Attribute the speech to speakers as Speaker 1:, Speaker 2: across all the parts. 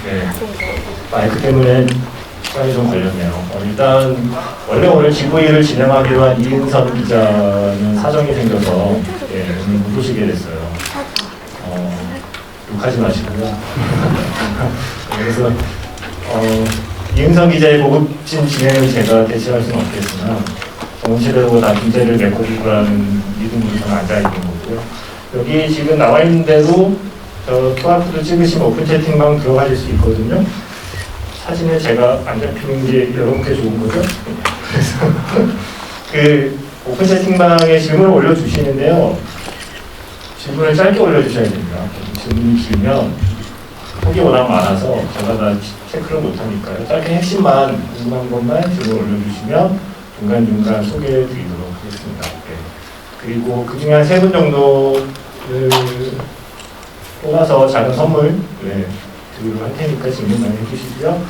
Speaker 1: 네. 마이크 때문에 시간이 좀 걸렸네요. 일단 원래 오늘 GV를 진행하기로 한 이은선 기자는 사정이 생겨서 오늘 못 오시게 됐어요. 욕하지 마시고요. 그래서 이은선 기자의 고급진 진행을 제가 대신할 수는 없겠으나 정실하고 다 문제를 메꿔 줄 거라는 믿음으로 저는 앉아있는 거고요. 여기 지금 나와 있는 대로 저 QR코드 찍으시면 오픈 채팅방 들어가실 수 있거든요. 사진에 제가 안 잡히는 게 여러분께 좋은 거죠. 그래서 그 오픈 채팅방에 질문을 올려주시는데요. 질문을 짧게 올려주셔야 됩니다. 질문이 길면 폭이 워낙 많아서 제가 다 체크를 못하니까요. 짧게 핵심만 궁금한 것만 질문 올려주시면 중간중간 소개해 드리도록 하겠습니다. 네. 그리고 그 중에 한 3분 정도를 뽑아서 작은 선물 드리도록 할 테니까 질문 많이 해주시고요.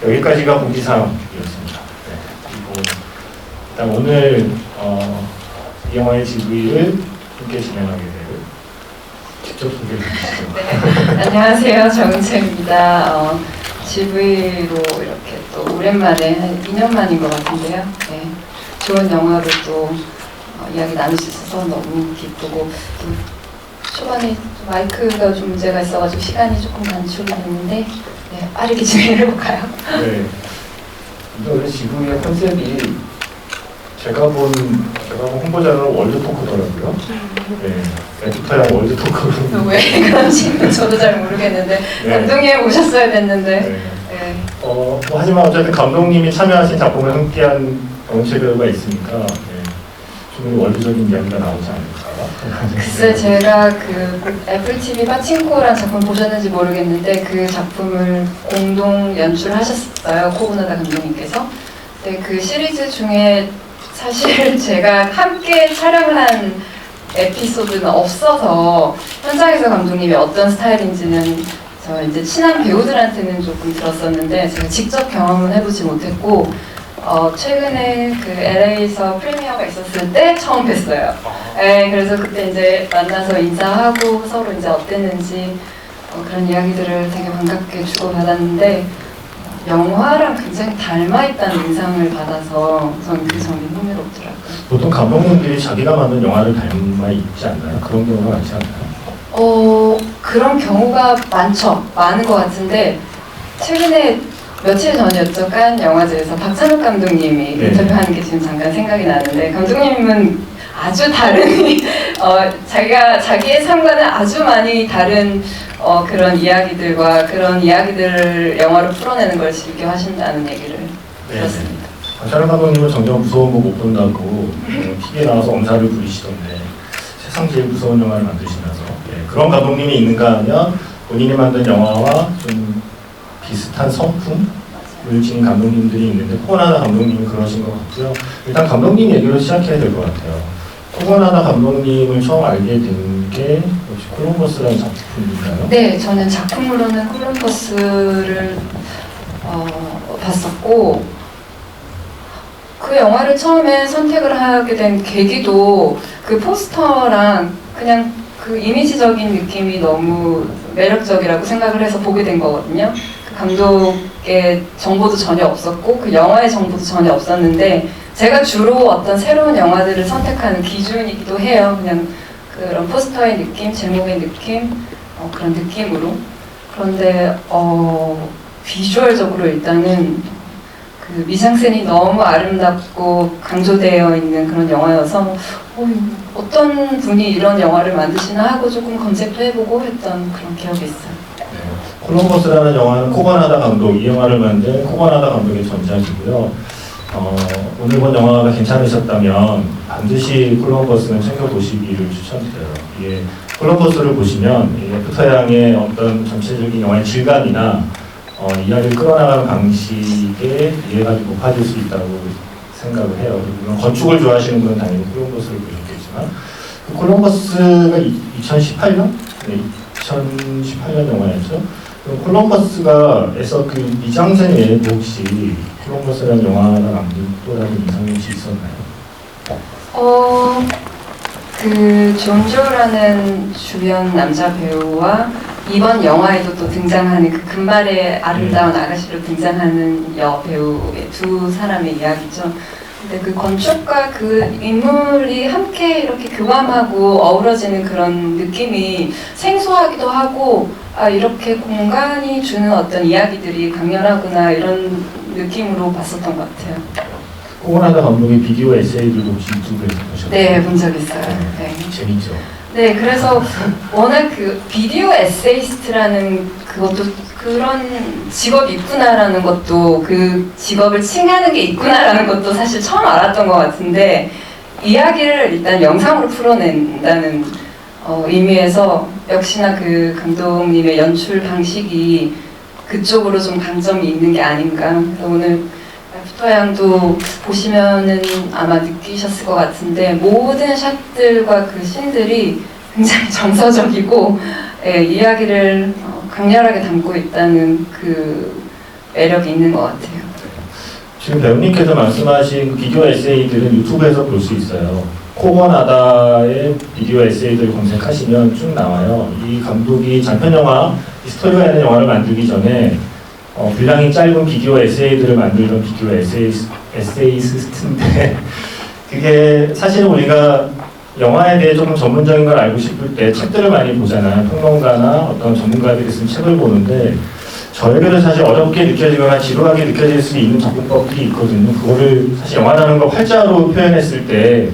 Speaker 1: 여기까지가 공지사항이었습니다. 네. 그리고 일단 오늘 이 영화의 GV를 함께 진행하게 될 직접 소개해 주시죠.
Speaker 2: 네, 안녕하세요. 정은채입니다. GV로 이렇게 또 오랜만에 한 2년 만인 것 같은데요. 네, 좋은 영화로 또 이야기 나눌 수 있어서 너무 기쁘고 또 초반에 마이크가 좀 문제가 있어가지고 시간이 조금 단축이 됐는데 네, 빠르게 진행을 해볼까요?
Speaker 1: 네. 근데 원래 GV의 컨셉이 제가 본 홍보자는 월드 토크더라고요. 네. 애프터양 월드 토크로.
Speaker 2: 왜 그런지 저도 잘 모르겠는데
Speaker 1: 네.
Speaker 2: 감독님 오셨어야 됐는데.
Speaker 1: 네.
Speaker 2: 네.
Speaker 1: 하지만 어쨌든 감독님이 참여하신 작품을 함께한 정은채 배우가 있으니까 네. 좀 월드적인 이야기가 나오지 않을까.
Speaker 2: 글쎄 제가 그 애플 TV 파친코라는 작품 보셨는지 모르겠는데 그 작품을 공동 연출하셨어요. 코브나다 감독님께서. 네, 그 시리즈 중에 사실 제가 함께 촬영을 한 에피소드는 없어서 현장에서 감독님이 어떤 스타일인지는 저 이제 친한 배우들한테는 조금 들었었는데 제가 직접 경험을 해보지 못했고 최근에 그 LA에서 프리미어가 있었을 때 처음 뵀어요. 네, 그래서 그때 이제 만나서 인사하고 서로 이제 어땠는지 그런 이야기들을 되게 반갑게 주고받았는데 영화랑 굉장히 닮아있다는 인상을 받아서 저는 그 점이 흥미롭더라고요.
Speaker 1: 보통 감독님들이 자기가 만든 영화를 닮아 있지 않나요? 그런 경우가 많지 않나요?
Speaker 2: 그런 경우가 많은 것 같은데 최근에 며칠 전이었죠. 칸 영화제에서 박찬욱 감독님이
Speaker 1: 네.
Speaker 2: 인터뷰하는 게 지금 잠깐 생각이 나는데 감독님은 아주 다른 자기의 삶과는 아주 많이 다른 그런 이야기들과 그런 이야기들을 영화로 풀어내는 걸 즐겨 하신다는 얘기를 들었습니다.
Speaker 1: 박찬욱 감독님은 정작 무서운 거 못 본다고 TV에 나와서 엄살을 부리시던데 세상 제일 무서운 영화를 만드시면서 그런 감독님이 있는가 하면 본인이 만든 영화와 좀 비슷한 성품을 지닌 감독님들이 있는데 코고나다 감독님이 그러신 것 같고요. 일단 감독님 얘기로 시작해야 될 것 같아요. 코고나다 감독님을 처음 알게 된 게 역시 콜럼버스라는 작품인가요?
Speaker 2: 네, 저는 작품으로는 콜럼버스를 봤었고 그 영화를 처음에 선택을 하게 된 계기도 그 포스터랑 그냥 그 이미지적인 느낌이 너무 매력적이라고 생각을 해서 보게 된 거거든요. 그 감독의 정보도 전혀 없었고 그 영화의 정보도 전혀 없었는데 제가 주로 어떤 새로운 영화들을 선택하는 기준이기도 해요. 그냥 그런 포스터의 느낌, 제목의 느낌, 그런 느낌으로. 그런데 비주얼적으로 일단은 그 미장센이 너무 아름답고 강조되어 있는 그런 영화여서 어떤 분이 이런 영화를 만드시나 하고 조금 검색도 해보고 했던 그런 기억이 있어요.
Speaker 1: 네. 콜럼버스라는 영화는 코고나다 감독, 이 영화를 만든 코고나다 감독의 전작이고요. 오늘 본 영화가 괜찮으셨다면 반드시 콜럼버스는 챙겨보시기를 추천드려요. 이게 콜럼버스를 보시면 애프터양의 어떤 전체적인 영화의 질감이나 이야기를 끌어나가는 방식에 이해가 좀 높아질 수 있다고 생각을 해요. 물론 건축을 좋아하시는 분은 당연히 콜럼버스를 보셨겠지만 그 콜럼버스가 2018년? 네, 2018년 영화였죠. 콜럼버스가에서 그 미장센 외에도 혹시 콜럼버스라는 영화가 남긴 또 다른 인상이 혹시 있었나요?
Speaker 2: 그 존 조라는 주연 남자 배우와 이번 영화에도 또 등장하는 그 금발의 아름다운 아가씨로 등장하는 여배우의 두 사람의 이야기죠. 근데 그 건축과 그 인물이 함께 이렇게 교감하고 어우러지는 그런 느낌이 생소하기도 하고, 아, 이렇게 공간이 주는 어떤 이야기들이 강렬하구나, 이런 느낌으로 봤었던 것 같아요.
Speaker 1: 코고나다 감독의 비디오 에세이들도 혹시 유튜브에서 보셨나요?
Speaker 2: 네, 본 적 있어요. 네.
Speaker 1: 재밌죠.
Speaker 2: 네, 그래서 워낙 그 비디오 에세이스트라는 그것도 그런 직업이 있구나라는 것도, 그 직업을 칭하는 게 있구나라는 것도 사실 처음 알았던 것 같은데, 이야기를 일단 영상으로 풀어낸다는 의미에서 역시나 그 감독님의 연출 방식이 그쪽으로 좀 강점이 있는 게 아닌가. 그래서 오늘 애프터양도 보시면은 아마 느끼셨을 것 같은데, 모든 샷들과 그 씬들이 굉장히 정서적이고, 예, 이야기를 강렬하게 담고 있다는 그 매력이 있는 것 같아요.
Speaker 1: 지금 배우님께서 말씀하신 그 비디오 에세이들은 유튜브에서 볼 수 있어요. 코고나다의 비디오 에세이들 검색하시면 쭉 나와요. 이 감독이 장편 영화, 스토리가 있는 영화를 만들기 전에 분량이 짧은 비디오 에세이들을 만들던 비디오 에세이스트인데 그게 사실은 우리가 영화에 대해 조금 전문적인 걸 알고 싶을 때 책들을 많이 보잖아요. 평론가나 어떤 전문가들이 쓴 책을 보는데 저에게도 사실 어렵게 느껴지거나 지루하게 느껴질 수 있는 접근법들이 있거든요. 그거를 사실 영화라는 걸 활자로 표현했을 때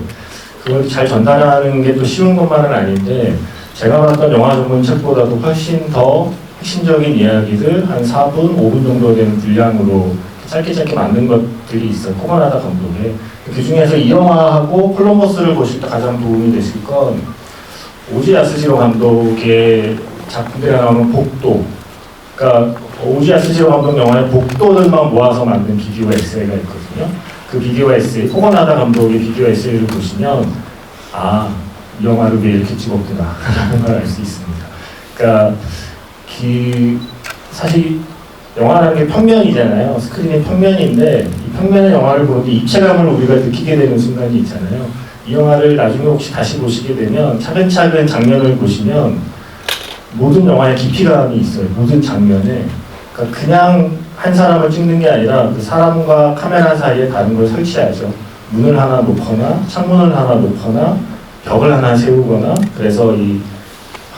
Speaker 1: 그걸 잘 전달하는 게 또 쉬운 것만은 아닌데, 제가 봤던 영화 전문 책보다도 훨씬 더 핵심적인 이야기들 한 4분, 5분 정도 되는 분량으로 짧게 만든 것들이 있어요. 코고나다 감독의. 그 중에서 이 영화하고 콜럼버스를 보실 때 가장 도움이 되실 건 오지 야스지로 감독의 작품들에 나오는 복도. 그러니까 오지 야스지로 감독 영화의 복도들만 모아서 만든 비디오 에세이가 있거든요. 그 비디오 에세이, 코고나다 감독의 비디오 에세이를 보시면 아, 이 영화를 왜 이렇게 찍었구나 라는 걸 알 수 있습니다. 그러니까 사실 영화라는 게 평면이잖아요. 스크린의 평면인데 이 평면의 영화를 보는데 입체감을 우리가 느끼게 되는 순간이 있잖아요. 이 영화를 나중에 혹시 다시 보시게 되면 차근차근 장면을 보시면 모든 영화에 깊이감이 있어요. 모든 장면에. 그러니까 그냥 한 사람을 찍는 게 아니라 그 사람과 카메라 사이에 다른 걸 설치하죠. 문을 하나 놓거나 창문을 하나 놓거나 벽을 하나 세우거나, 그래서 이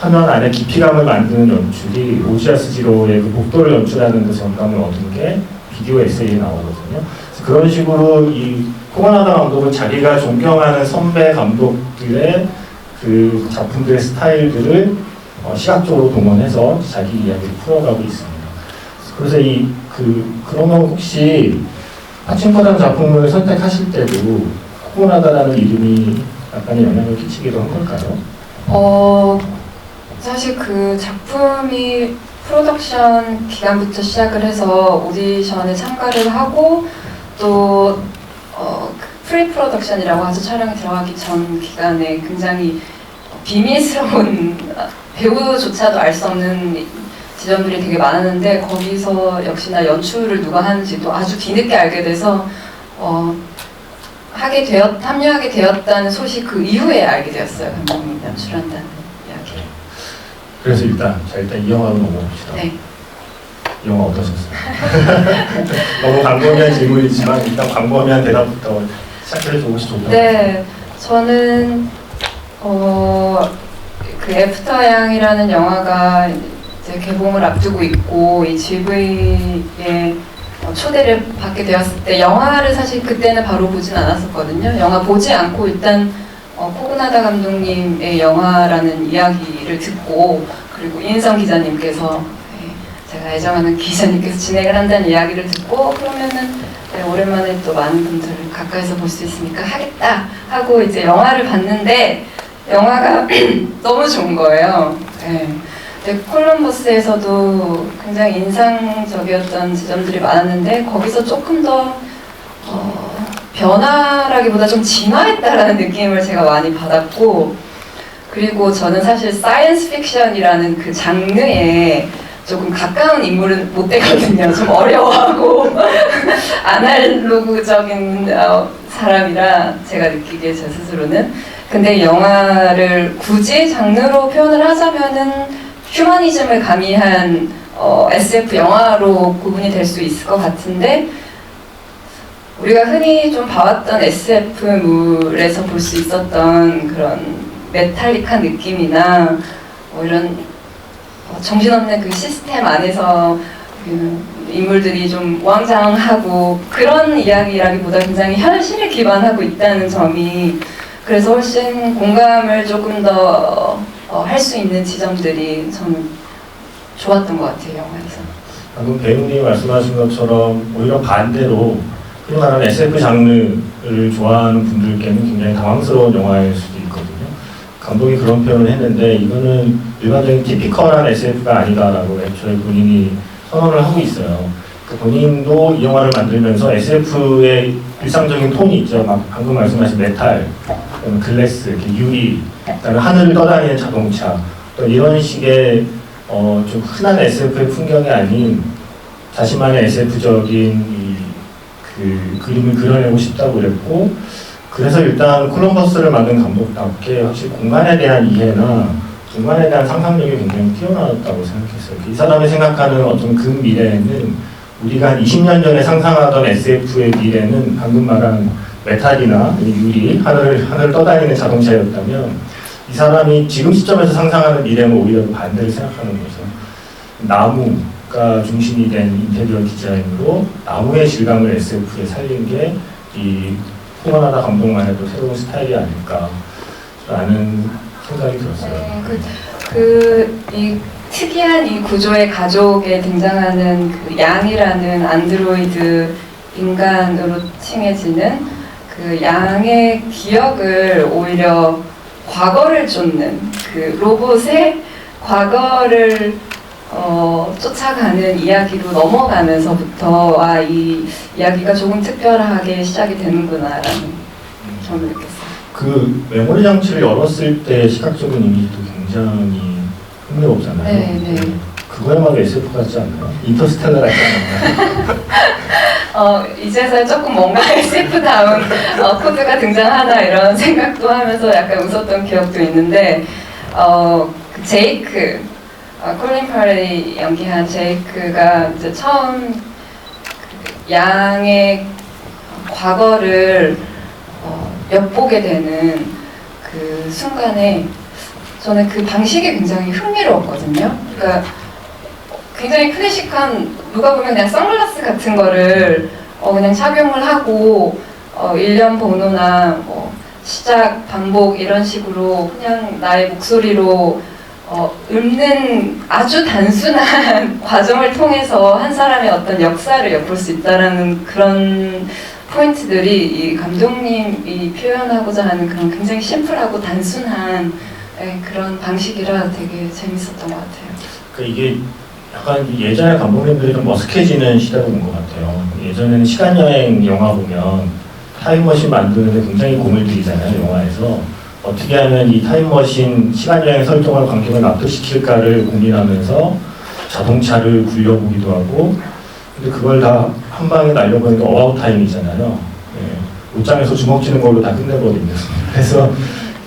Speaker 1: 화면 안에 깊이감을 만드는 연출이 오지 야스지로의 그 복도를 연출하는 그 성감을 얻은 게 비디오 에세이에 나오거든요. 그래서 그런 식으로 이 코고나다 감독은 자기가 존경하는 선배 감독들의 그 작품들의 스타일들을 시각적으로 동원해서 자기 이야기를 풀어가고 있습니다. 그래서 그러면 혹시 파친코라는 작품을 선택하실 때도 코고나다라는 이름이 약간의 영향을 끼치기도 한 걸까요?
Speaker 2: 사실 그 작품이 프로덕션 기간부터 시작을 해서 오디션에 참가를 하고 또 프리 프로덕션이라고 하죠. 촬영이 들어가기 전 기간에 굉장히 비밀스러운 배우조차도 알 수 없는 지점들이 되게 많았는데, 거기서 역시나 연출을 누가 하는지도 아주 뒤늦게 알게 돼서 합류하게 되었다는 소식 그 이후에 알게 되었어요. 감독님 연출한다는 이야기를.
Speaker 1: 그래서 일단 이 영화로 넘어봅시다.
Speaker 2: 네.
Speaker 1: 이 영화 어떠셨어요? 너무 광범위한 질문이지만 일단 광범위한 대답부터 시작해서 혹시 좋나요?
Speaker 2: 네, 저는 그 애프터양이라는 영화가 이제 개봉을 앞두고 있고 이 GV의 초대를 받게 되었을 때 영화를 사실 그때는 바로 보진 않았었거든요. 영화 보지 않고 일단 코고나다 감독님의 영화라는 이야기를 듣고, 그리고 이인성 기자님께서 제가 애정하는 기자님께서 진행을 한다는 이야기를 듣고, 그러면은 오랜만에 또 많은 분들을 가까이서 볼 수 있으니까 하겠다 하고 이제 영화를 봤는데 영화가 너무 좋은 거예요. 콜럼버스에서도 굉장히 인상적이었던 지점들이 많았는데 거기서 조금 더 변화라기보다 좀 진화했다라는 느낌을 제가 많이 받았고, 그리고 저는 사실 사이언스 픽션이라는 그 장르에 조금 가까운 인물은 못 되거든요. 좀 어려워하고 아날로그적인 사람이라 제가 느끼기에 제 스스로는. 근데 영화를 굳이 장르로 표현을 하자면은 휴머니즘을 가미한 SF 영화로 구분이 될 수 있을 것 같은데, 우리가 흔히 좀 봐왔던 SF물에서 볼 수 있었던 그런 메탈릭한 느낌이나 이런 정신없는 그 시스템 안에서 그 인물들이 좀 우왕좌왕하고 그런 이야기라기보다 굉장히 현실에 기반하고 있다는 점이, 그래서 훨씬 공감을 조금 더 할 수 있는 지점들이 저는 좋았던 것 같아요, 영화에서.
Speaker 1: 방금 배우님이 말씀하신 것처럼 오히려 반대로 흔히 말하는 SF 장르를 좋아하는 분들께는 굉장히 당황스러운 영화일 수도 있거든요. 감독이 그런 표현을 했는데 이거는 일반적인 티피컬한 SF가 아니다라고 애초에 본인이 선언을 하고 있어요. 그 본인도 이 영화를 만들면서 SF의 일상적인 톤이 있죠. 막 방금 말씀하신 메탈, 글래스, 유리, 그다음에 하늘을 떠다니는 자동차, 또 이런 식의 좀 흔한 SF의 풍경이 아닌 자신만의 SF적인 그 그림을 그려내고 싶다고 그랬고, 그래서 일단 콜럼버스를 만든 감독답게 확실히 공간에 대한 이해나 공간에 대한 상상력이 굉장히 뛰어나다고 생각했어요. 이 사람이 생각하는 어떤 그 미래에는 우리가 한 20년 전에 상상하던 SF의 미래는 방금 말한 메탈이나 유리, 하늘을 떠다니는 자동차였다면, 이 사람이 지금 시점에서 상상하는 미래는 오히려 반대를 생각하는 거죠. 나무가 중심이 된 인테리어 디자인으로 나무의 질감을 SF에 살린 게 이 홍하나다 감독만 해도 새로운 스타일이 아닐까라는 생각이 들었어요.
Speaker 2: 이 특이한 이 구조의 가족에 등장하는 그 양이라는 안드로이드 인간으로 칭해지는 그 양의 기억을 오히려 과거를 쫓는 그 로봇의 과거를 쫓아가는 이야기로 넘어가면서부터 이 이야기가 조금 특별하게 시작이 되는구나라는 점을 느꼈어요.
Speaker 1: 그 메모리 장치를 열었을 때 시각적인 이미지도 굉장히 흥미롭잖아요.
Speaker 2: 네.
Speaker 1: 그거야말로 SF 같지 않나요? 인터스텔라 같지 않나요?
Speaker 2: 이제서야 조금 뭔가 SF다운 코드가 등장하나 이런 생각도 하면서 약간 웃었던 기억도 있는데, 그 제이크, 콜린 파렐이 연기한 제이크가 이제 처음 그 양의 과거를 엿보게 되는 그 순간에 저는 그 방식이 굉장히 흥미로웠거든요. 그러니까 굉장히 클래식한, 누가 보면 그냥 선글라스 같은 거를 그냥 착용을 하고 1년 번호나 시작, 반복 이런 식으로 그냥 나의 목소리로 읊는 아주 단순한 과정을 통해서 한 사람의 어떤 역사를 엿볼 수 있다라는 그런 포인트들이 이 감독님이 표현하고자 하는 그런 굉장히 심플하고 단순한 그런 방식이라 되게 재밌었던 것 같아요.
Speaker 1: 그러니까 이게 약간 예전에 감독님들이 좀 머쓱해지는 시대로 온 것 같아요. 예전에는 시간여행 영화 보면 타임머신 만드는데 굉장히 공을 들이잖아요, 영화에서. 어떻게 하면 이 타임머신 시간여행 설정을 관객을 납득시킬까를 고민하면서 자동차를 굴려보기도 하고, 근데 그걸 다 한 방에 날려보니까 어바웃 타임이잖아요. 옷장에서 주먹 쥐는 걸로 다 끝내버리는. 그래서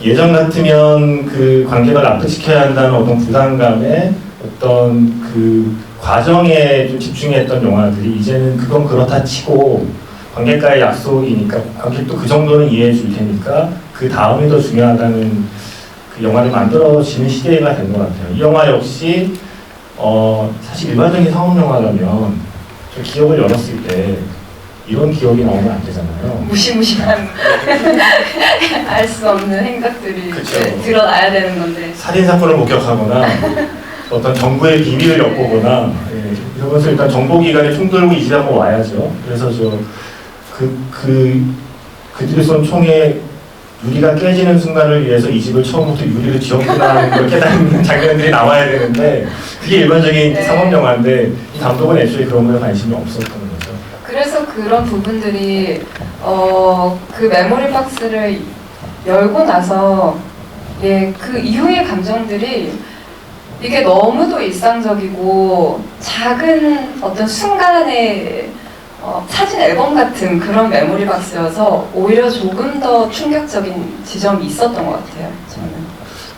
Speaker 1: 예전 같으면 그 관객을 납득시켜야 한다는 어떤 부담감에 어떤 그 과정에 좀 집중했던 영화들이 이제는 그건 그렇다 치고 관객과의 약속이니까 관객도 그 정도는 이해해 줄 테니까 그 다음이 더 중요하다는 그 영화를 만들어지는 시대가 된 것 같아요. 이 영화 역시 사실 일반적인 상업 영화라면 저 기억을 열었을 때 이런 기억이 나오면 안 되잖아요.
Speaker 2: 무시무시한 알 수 없는 행각들이 드러나야 되는 건데,
Speaker 1: 살인사건을 목격하거나 어떤 정부의 비밀을 엿보거나 이러면서 일단 정보기관에 총 들고 이 집에 한번 와야죠. 그래서 그들이 쏜 총에 유리가 깨지는 순간을 위해서 이 집을 처음부터 유리를 지었구나 하는 걸 깨닫는 장면들이 나와야 되는데 그게 일반적인 상업영화인데 이 감독은 애초에 그런 거에 관심이 없었던 거죠.
Speaker 2: 그래서 그런 부분들이 그 메모리 박스를 열고 나서 그 이후의 감정들이 이게 너무도 일상적이고 작은 어떤 순간의 사진 앨범 같은 그런 메모리 박스여서 오히려 조금 더 충격적인 지점이 있었던 것 같아요, 저는.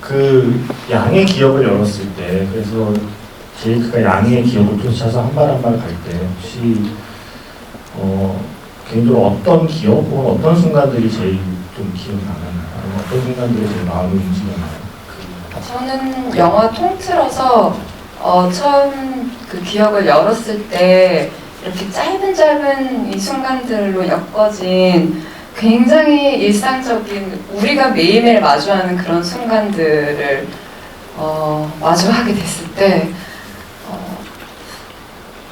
Speaker 1: 그 양의 기억을 열었을 때, 그래서 제이크가 양의 기억을 쫓아서 한 발 한 발 갈 때 혹시 개인적으로 어떤 기억 혹은 어떤 순간들이 제일 좀 기억이 나나요? 아니면 어떤 순간들이 제일 마음을 움직였나요?
Speaker 2: 저는 영화 통틀어서 처음 그 기억을 열었을 때 이렇게 짧은 이 순간들로 엮어진 굉장히 일상적인 우리가 매일매일 마주하는 그런 순간들을 마주하게 됐을 때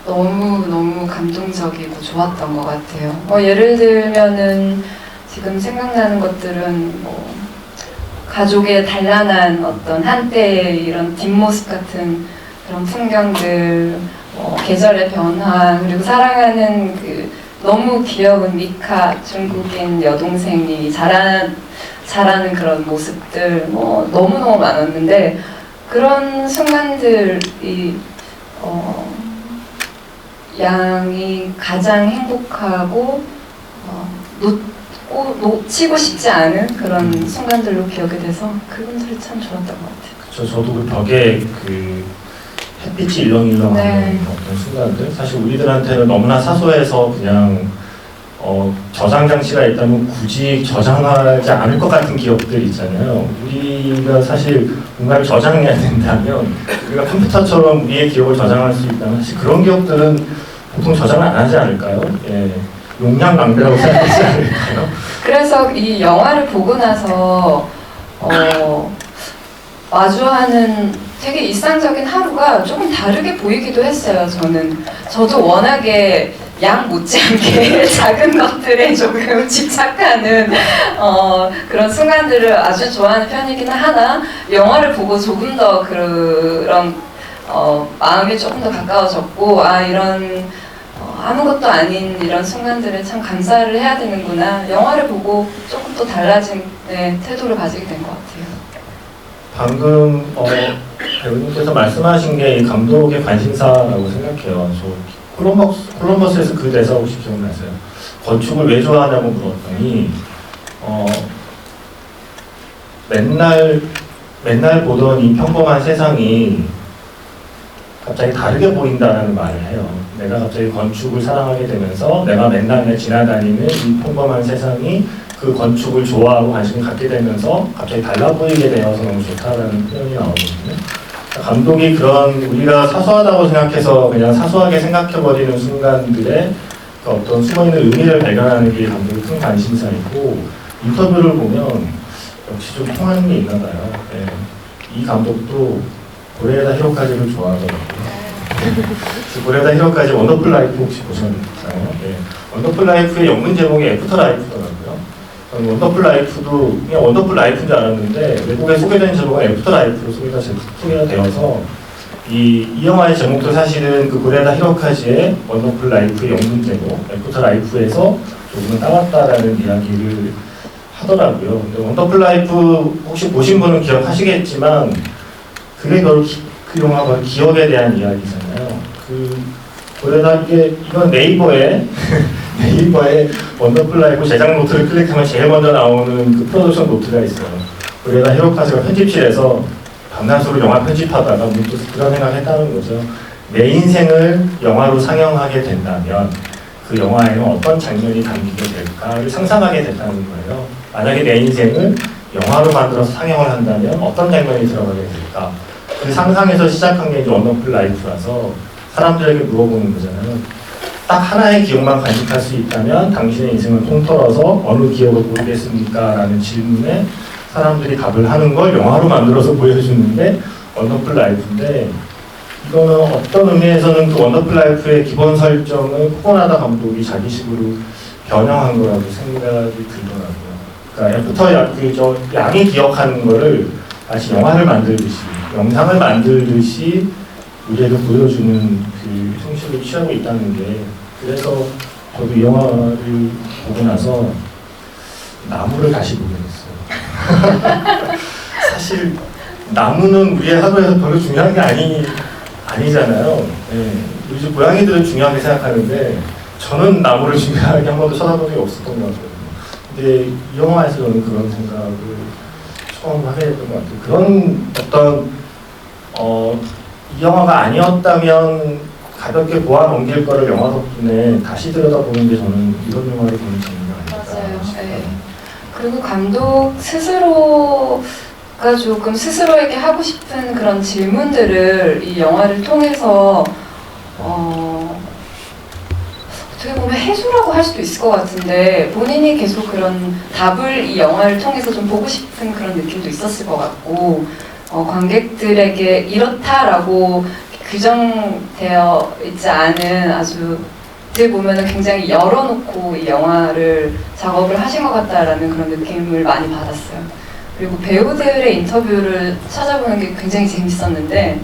Speaker 2: 너무 감동적이고 좋았던 것 같아요. 예를 들면은 지금 생각나는 것들은 뭐 가족의 단란한 어떤 한때의 이런 뒷모습 같은 그런 풍경들, 계절의 변화, 그리고 사랑하는 그 너무 귀여운 미카 중국인 여동생이 자라는 그런 모습들 너무너무 많았는데 그런 순간들이 양이 가장 행복하고 놓치고 싶지 않은 그런 순간들로 기억이 돼서 그분들이 참 좋았던 것 같아요.
Speaker 1: 저도 그 벽에 그 햇빛이 일렁일렁하는
Speaker 2: 네.
Speaker 1: 어떤 순간들, 사실 우리들한테는 너무나 사소해서 그냥 저장 장치가 있다면 굳이 저장하지 않을 것 같은 기억들 있잖아요. 우리가 사실 뭔가를 저장해야 된다면 우리가 컴퓨터처럼 우리의 기억을 저장할 수 있다면 사실 그런 기억들은 보통 저장을 안 하지 않을까요? 예. 용량 낭비라고 생각하지 않을까요?
Speaker 2: 그래서 이 영화를 보고 나서 마주하는 되게 일상적인 하루가 조금 다르게 보이기도 했어요. 저도 워낙에 양 못지않게 작은 것들에 조금 집착하는 그런 순간들을 아주 좋아하는 편이기는 하나 영화를 보고 조금 더 그런 마음이 조금 더 가까워졌고 이런 아무것도 아닌 이런 순간들에 참 감사를 해야 되는구나. 영화를 보고 조금 또 달라진 태도를 가지게 된 것 같아요.
Speaker 1: 방금 배우님께서 말씀하신 게 감독의 관심사라고 생각해요. 저 콜럼버스에서 그 대사 혹시 기억나세요? 건축을 왜 좋아하냐고 물었더니 맨날 보던 이 평범한 세상이 갑자기 다르게 보인다는 말을 해요. 내가 갑자기 건축을 사랑하게 되면서 내가 맨날 지나다니는 이 평범한 세상이 그 건축을 좋아하고 관심을 갖게 되면서 갑자기 달라 보이게 되어서 너무 좋다라는 표현이 나오거든요. 감독이 그런 우리가 사소하다고 생각해서 그냥 사소하게 생각해버리는 순간들에 그 어떤 숨어있는 의미를 발견하는 게 감독의 큰 관심사이고 인터뷰를 보면 역시 좀 통하는 게 있나 봐요. 네. 이 감독도 고레에다 히로카즈를 좋아하더라고요. 고레에다 히로카즈 원더풀 라이프 혹시 보셨나요? 네. 원더풀 라이프의 영문 제목이 애프터 라이프더라고요. 원더풀 라이프도 그냥 원더풀 라이프인 줄 알았는데 외국에 소개된 제목은 애프터 라이프로 소개가 되어서 이 영화의 제목도 사실은 그 고레에다 히로카즈의 원더풀 라이프의 영문 제목 애프터 라이프에서 조금은 따왔다라는 이야기를 하더라고요. 근데 원더풀 라이프 혹시 보신 분은 기억하시겠지만 그게 바로 그 영화가 기억에 대한 이야기잖아요. 그러다 이건 네이버에 원더풀 라이프 제작 노트를 클릭하면 제일 먼저 나오는 그 프로덕션 노트가 있어요. 그러다 히로카즈가 편집실에서 밤낮으로 영화 편집하다가 문득 그런 생각을 했다는 거죠. 내 인생을 영화로 상영하게 된다면 그 영화에는 어떤 장면이 담기게 될까를 상상하게 됐다는 거예요. 만약에 내 인생을 영화로 만들어서 상영을 한다면 어떤 장면이 들어가게 될까? 그 상상에서 시작한 게 이제 원더풀 라이프라서 사람들에게 물어보는 거잖아요. 딱 하나의 기억만 간직할 수 있다면 당신의 인생을 통틀어서 어느 기억을 고르겠습니까? 라는 질문에 사람들이 답을 하는 걸 영화로 만들어서 보여주는데 원더풀 라이프인데 이거는 어떤 의미에서는 그 원더풀 라이프의 기본 설정을 코코나다 감독이 자기식으로 변형한 거라고 생각이 들더라고요. 그러니까 애프터 양이 기억하는 거를 마치 영화를 만들듯이 영상을 만들듯이 우리에게 보여주는 그 형식을 취하고 있다는 게 그래서 저도 이 영화를 보고 나서 나무를 다시 보게 됐어요. 사실 나무는 우리의 하루에서 별로 중요한 게 아니잖아요. 네. 요즘 고양이들은 중요하게 생각하는데 저는 나무를 중요하게 한 번도 쳐다본 적이 없었던 것 같거든요. 근데 이 영화에서 저는 그런 생각을 처음 하게 됐던 것 같아요. 그런 어떤 이 영화가 아니었다면 가볍게 보아 넘길 거를 영화 덕분에 다시 들여다보는 게 저는 이런 영화를 보는 재미가 아닐까
Speaker 2: 맞아요.
Speaker 1: 싶어요.
Speaker 2: 네. 그리고 감독 스스로가 조금 스스로에게 하고 싶은 그런 질문들을 이 영화를 통해서 어떻게 보면 해수라고 할 수도 있을 것 같은데 본인이 계속 그런 답을 이 영화를 통해서 좀 보고 싶은 그런 느낌도 있었을 것 같고 관객들에게 이렇다라고 규정되어 있지 않은 아주 어떻게 보면은 굉장히 열어놓고 이 영화를 작업을 하신 것 같다라는 그런 느낌을 많이 받았어요. 그리고 배우들의 인터뷰를 찾아보는 게 굉장히 재밌었는데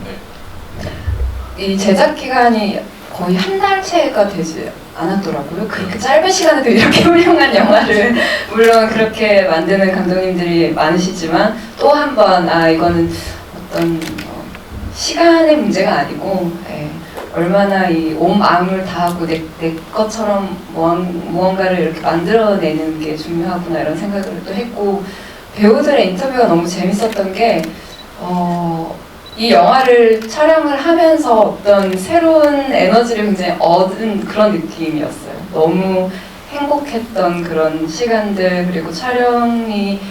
Speaker 2: 이 제작 기간이 거의 한 달째가 되지 않았더라고요. 그렇게 짧은 시간에도 이렇게 훌륭한 영화를 물론 그렇게 만드는 감독님들이 많으시지만 또 한 번 이거는 어떤 시간의 문제가 아니고 얼마나 이 온 마음을 다하고 내 것처럼 무언가를 이렇게 만들어내는 게 중요하구나 이런 생각을 또 했고 배우들의 인터뷰가 너무 재밌었던 게 이 영화를 촬영을 하면서 어떤 새로운 에너지를 굉장히 얻은 그런 느낌이었어요. 너무 행복했던 그런 시간들 그리고 촬영이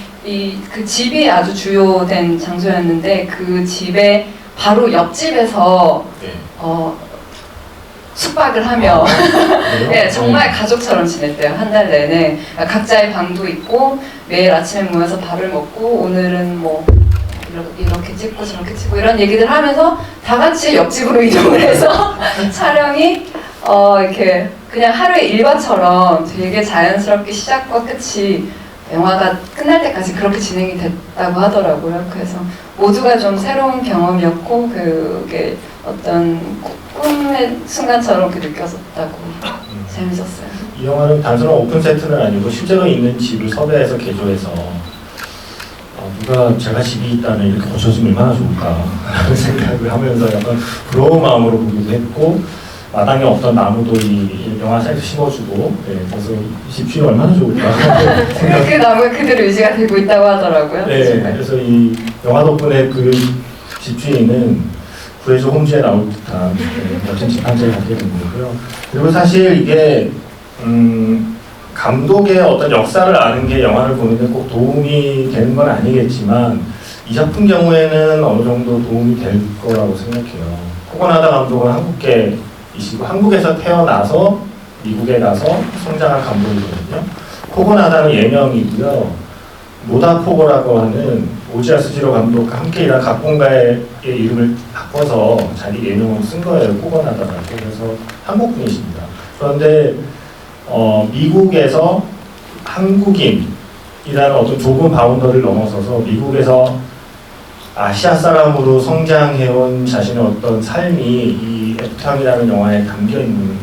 Speaker 2: 그 집이 아주 주요된 장소였는데 그 집의 바로 옆집에서 숙박을 하며 네, 정말 가족처럼 지냈대요. 한 달 내내 각자의 방도 있고 매일 아침에 모여서 밥을 먹고 오늘은 뭐 이렇게 찍고 저렇게 찍고 이런 얘기들 하면서 다 같이 옆집으로 이동을 해서 촬영이 이렇게 그냥 하루의 일과처럼 되게 자연스럽게 시작과 끝이 영화가 끝날 때까지 그렇게 진행이 됐다고 하더라고요. 그래서 모두가 좀 새로운 경험이었고 그게 어떤 꿈의 순간처럼 그렇게 느껴졌다고 재밌었어요.
Speaker 1: 이 영화는 단순한 오픈 세트는 아니고 실제로 있는 집을 섭외해서 개조해서 누가 제가 집이 있다면 이렇게 고쳐주면 얼마나 좋을까 라는 생각을 하면서 약간 부러운 마음으로 보기도 했고 마당에 없던 나무도 이 영화사에서 심어주고 그래서 집주인 얼마나 좋을까
Speaker 2: 그 나무가 그대로 유지가 되고 있다고 하더라고요.
Speaker 1: 그래서 이 영화 덕분에 그 집주인은 구해줘 홈즈에 나올 듯한 멋진 집한채를 갖게 된 거고요. 그리고 사실 이게 감독의 어떤 역사를 아는 게 영화를 보는데 꼭 도움이 되는 건 아니겠지만 이 작품 경우에는 어느 정도 도움이 될 거라고 생각해요. 코고나다 감독은 한국계이시고 한국에서 태어나서 미국에 가서 성장한 감독이거든요. 코고나다는 예명이고요. 모다코고라고 하는 오지아스지로 감독과 함께 일한 각본가의 이름을 바꿔서 자기 예명으로 쓴 거예요. 코고나다라고. 그래서 한국분이십니다. 그런데 미국에서 한국인이라는 어떤 좁은 바운더를 넘어서서 미국에서 아시아 사람으로 성장해온 자신의 어떤 삶이 이 애프터함이라는 영화에 담겨있는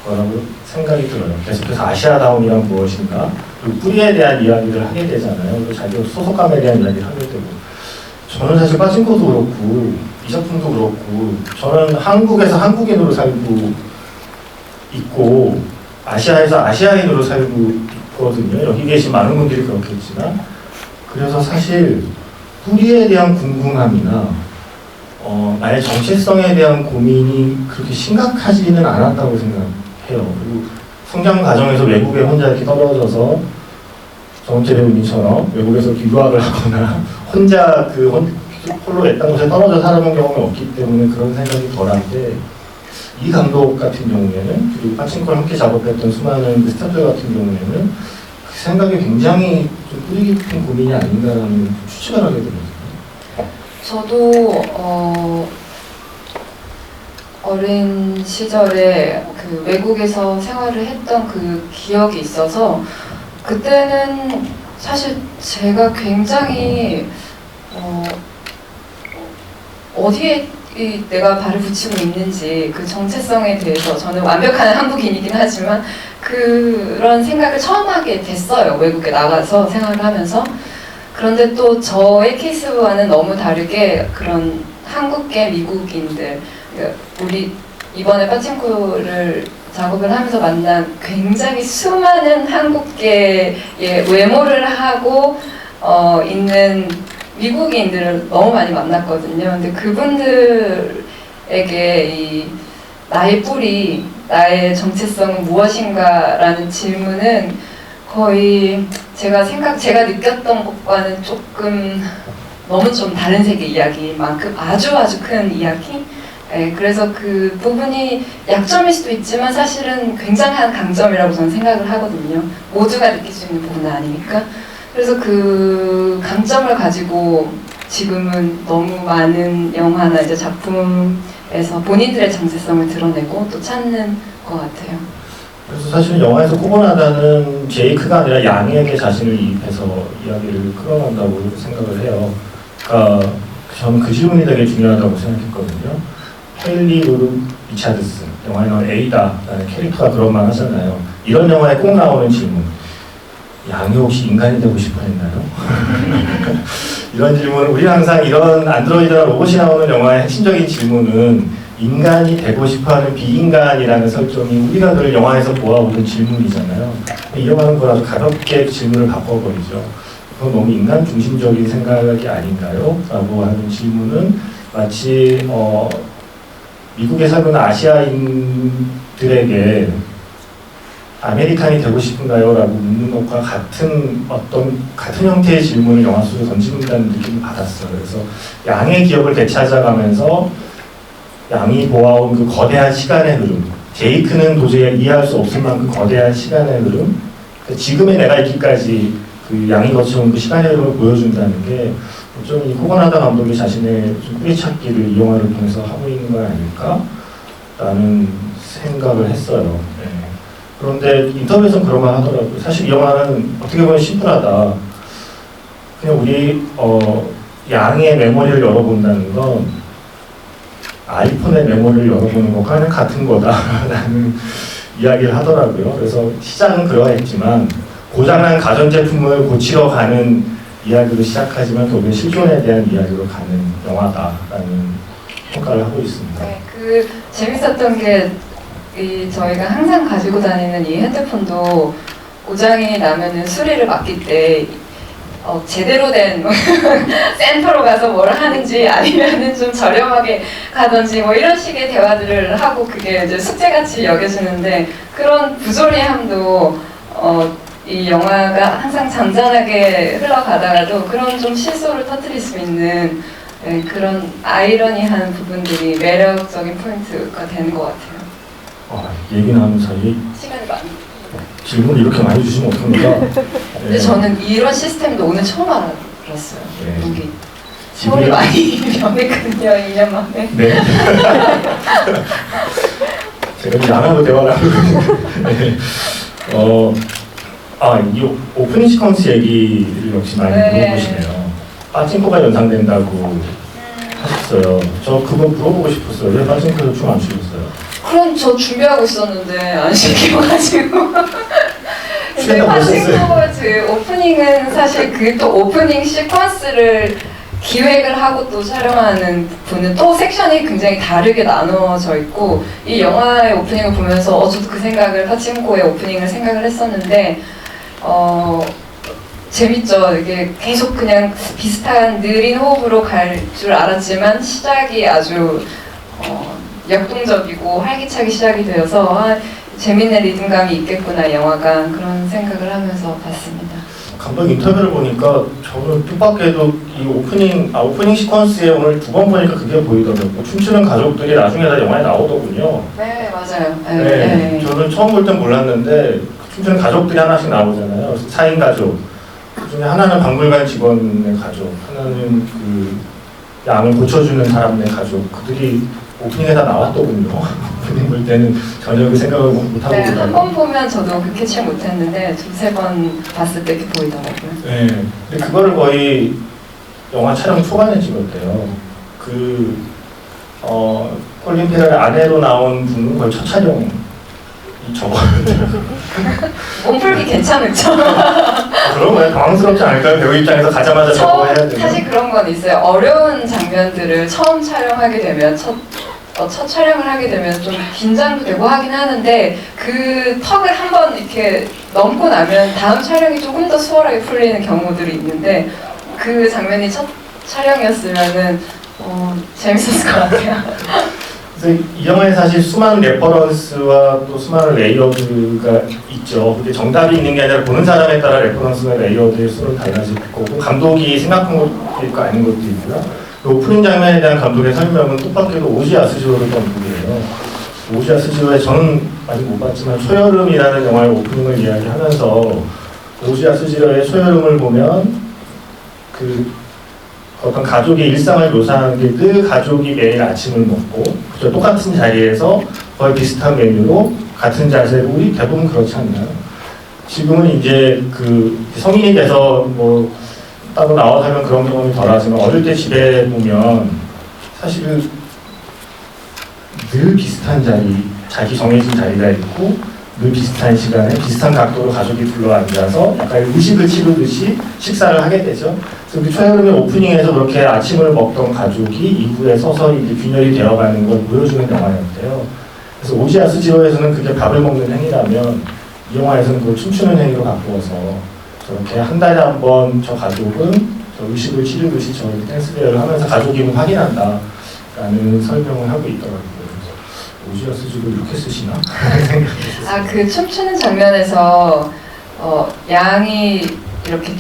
Speaker 1: 거라고 생각이 들어요. 계속해서 아시아다움이란 무엇인가 그리고 뿌리에 대한 이야기를 하게 되잖아요. 그리고 자기 소속감에 대한 이야기를 하게 되고 저는 사실 빠진코도 그렇고 이 작품도 그렇고 저는 한국에서 한국인으로 살고 있고 아시아에서 아시아인으로 살고 있거든요. 여기 계신 많은 분들이 그렇겠지만 그래서 사실 뿌리에 대한 궁금함이나 나의 정체성에 대한 고민이 그렇게 심각하지는 않았다고 생각해요. 그리고 성장 과정에서 외국에 혼자 이렇게 떨어져서 정은채 배우님처럼 외국에서 유학을 하거나 혼자 홀로 외딴 곳에 떨어져 살아본 경험이 없기 때문에 그런 생각이 덜한데 이 감독 같은 경우에는 그리고 파친코를 함께 작업했던 수많은 스태프들 같은 경우에는 그 생각이 굉장히 좀 뿌리 깊은 고민이 아닌가라는 추측을 하게 되거든요.
Speaker 2: 저도 어린 시절에 그 외국에서 생활을 했던 그 기억이 있어서 그때는 사실 제가 굉장히 어디에 내가 발을 붙이고 있는지 그 정체성에 대해서 저는 완벽한 한국인이긴 하지만 그런 생각을 처음 하게 됐어요. 외국에 나가서 생활을 하면서. 그런데 또 저의 케이스와는 너무 다르게 그런 한국계 미국인들 우리 이번에 빠친코를 작업을 하면서 만난 굉장히 수많은 한국계의 외모를 하고 있는 미국인들을 너무 많이 만났거든요. 근데 그분들에게 이 나의 뿌리, 나의 정체성은 무엇인가라는 질문은 거의 제가 느꼈던 것과는 조금 너무 좀 다른 세계 이야기만큼 아주 큰 이야기. 네, 그래서 그 부분이 약점일 수도 있지만 사실은 굉장한 강점이라고 저는 생각을 하거든요. 모두가 느낄 수 있는 부분은 아니니까. 그래서 그 강점을 가지고 지금은 너무 많은 영화나 이제 작품에서 본인들의 정체성을 드러내고 또 찾는 것 같아요.
Speaker 1: 그래서 사실은 영화에서 코고나다는 제이크가 아니라 양에게 자신을 이입해서 이야기를 끌어간다고 생각을 해요. 그러니까 저는 그 질문이 되게 중요하다고 생각했거든요. 헤일리 루 리차드스, 영화에 나온 에이다라는 캐릭터가 그런 말 하잖아요. 이런 영화에 꼭 나오는 질문. 양이 혹시 인간이 되고 싶어 했나요? 이런 질문은 우리 항상 이런 안드로이드나 로봇이 나오는 영화의 핵심적인 질문은 인간이 되고 싶어하는 비인간이라는 설정이 우리가 늘 영화에서 보아오던 질문이잖아요. 이 영화는 그걸 아주 가볍게 질문을 바꿔버리죠. 그건 너무 인간 중심적인 생각이 아닌가요? 라고 하는 질문은 마치 미국에 사는 아시아인들에게 아메리칸이 되고 싶은가요? 라고 묻는 것과 같은 형태의 질문을 영화 속에 던진다는 느낌을 받았어요. 그래서 양의 기억을 되찾아가면서 양이 보아온 그 거대한 시간의 흐름, 제이크는 도저히 이해할 수 없을 만큼 거대한 시간의 흐름, 지금의 내가 있기까지 그 양이 거쳐온 그 시간의 흐름을 보여준다는 게 좀 이 코고나다 감독이 자신의 좀 뿌리찾기를 이 영화를 통해서 하고 있는 건 아닐까라는 생각을 했어요. 네. 그런데 인터뷰에서는 그런 말 하더라고요. 사실 이 영화는 어떻게 보면 심플하다. 그냥 우리 양의 메모리를 열어본다는 건 아이폰의 메모리를 열어보는 것과 그냥 같은 거다라는 이야기를 하더라고요. 그래서 시작은 그러했지만 고장난 가전제품을 고치러 가는 이야기로 시작하지만 결국엔 실존에 대한 이야기로 가는 영화다라는 평가를 하고 있습니다.
Speaker 2: 네, 그 재밌었던 게 저희가 항상 가지고 다니는 이 핸드폰도 고장이 나면은 수리를 맡길 때 제대로 된 센터로 가서 뭘 하는지 아니면은 좀 저렴하게 가든지 뭐 이런 식의 대화들을 하고 그게 이제 숙제같이 여겨지는데 그런 부조리함도 이 영화가 항상 잔잔하게 흘러가다가도 그런 좀 실소를 터뜨릴 수 있는 그런 아이러니한 부분들이 매력적인 포인트가 되는 것 같아요.
Speaker 1: 얘기 나누는 사이에
Speaker 2: 시간이 많이.
Speaker 1: 질문을 이렇게 많이 주시면 어떡합니까?
Speaker 2: 근데 저는 이런 시스템도 오늘 처음 알았어요.
Speaker 1: 네.
Speaker 2: 여기 세월이 많이 변했거든요, 2년 만에.
Speaker 1: 네. 제가 양하고 대화를 하고 있는데 이 오프닝 시퀀스 얘기를 역시 많이 물어보시네요. 빠찡코가 연상된다고 하셨어요. 저 그거 물어보고 싶었어요. 왜 빠찡코에서 춤 안 추셨어요?
Speaker 2: 그럼 저 준비하고 있었는데 안 시켜가지고. 근데 빠찡코 그 오프닝은 사실 그 또 오프닝 시퀀스를 기획을 하고 또 촬영하는 분은 또 섹션이 굉장히 다르게 나누어져 있고 이 영화의 오프닝을 보면서 저도 그 생각을 파친코의 오프닝을 생각을 했었는데 재밌죠. 이게 계속 그냥 비슷한 느린 호흡으로 갈 줄 알았지만 시작이 아주 역동적이고 활기차게 시작이 되어서 재밌는 리듬감이 있겠구나 이 영화가 그런 생각을 하면서 봤습니다.
Speaker 1: 감독 인터뷰를 보니까 저는 뜻밖에도 이 오프닝 시퀀스에 오늘 2번 보니까 그게 보이더라고요. 춤추는 가족들이 나중에 다 영화에 나오더군요.
Speaker 2: 네, 맞아요.
Speaker 1: 네. 저는 처음 볼 땐 몰랐는데 춤추는 가족들이 하나씩 나오잖아요. 4인 가족. 그중에 하나는 박물관 직원의 가족, 하나는 그 양을 고쳐주는 사람의 가족. 그들이 오프닝에 다 나왔더군요. 오프닝 볼 때는 전혀 그 생각을 못하고
Speaker 2: 네,
Speaker 1: 보다가.
Speaker 2: 한 번 보면 저도 그 캐치 못했는데 2-3번 봤을 때 이렇게 보이더라고요.
Speaker 1: 네, 근데 그거를 거의 영화 촬영 초반에 찍었대요. 콜린 페럴의 아내로 나온 분은 거의 첫 촬영이 저거였대요.
Speaker 2: 몸풀기 괜찮았죠?
Speaker 1: 그런 거예요? 당황스럽지 않을까요? 배우 입장에서 가자마자 저거 해야 되는.
Speaker 2: 사실 그런 건 있어요. 어려운 장면들을 처음 촬영하게 되면 첫 촬영을 하게 되면 좀 긴장도 되고 하긴 하는데 그 턱을 한번 이렇게 넘고 나면 다음 촬영이 조금 더 수월하게 풀리는 경우들이 있는데 그 장면이 첫 촬영이었으면은 재밌었을 것 같아요.
Speaker 1: 그래서 이 영화에 사실 수많은 레퍼런스와 또 수많은 레이어드가 있죠. 근데 정답이 있는 게 아니라 보는 사람에 따라 레퍼런스와 레이어드의 수는 달라질 거고 감독이 생각한 것도 있고 아닌 것도 있고요. 그 오프닝 장면에 대한 감독의 설명은 뜻밖에도 오지 아스지로를 감독이에요. 오지 아스지로의 저는 아직 못 봤지만 소여름이라는 영화의 오프닝을 이야기하면서 오지 아스지로의 소여름을 보면 그 어떤 가족의 일상을 묘사하는 게 늘 가족이 매일 아침을 먹고 그저 똑같은 자리에서 거의 비슷한 메뉴로 같은 자세로 우리 대부분 그렇지 않나요? 지금은 이제 그 성인이 돼서 뭐 따로 나와서 하면 그런 경험이 덜하지만 어릴 때 집에 보면 사실 늘 비슷한 자리, 자기 정해진 자리가 있고 늘 비슷한 시간에 비슷한 각도로 가족이 둘러앉아서 약간 의식을 치르듯이 식사를 하게 되죠. 그래서 그 초여름의 오프닝에서 그렇게 아침을 먹던 가족이 2부에 서서히 이제 균열이 되어가는 걸 보여주는 영화였는데요. 그래서 오지 아스지로에서는 그게 밥을 먹는 행위라면 이 영화에서는 그걸 춤추는 행위로 바꾸어서 저렇게 한 달에 한 번 저 가족은 저 의식을 치르듯이 저렇게 댄스대회를 하면서 가족 기분 확인한다 라는 설명을 하고 있더라고요. 오지 아스지로 이렇게 쓰시나?
Speaker 2: 아, 그 춤추는 장면에서 양이 이렇게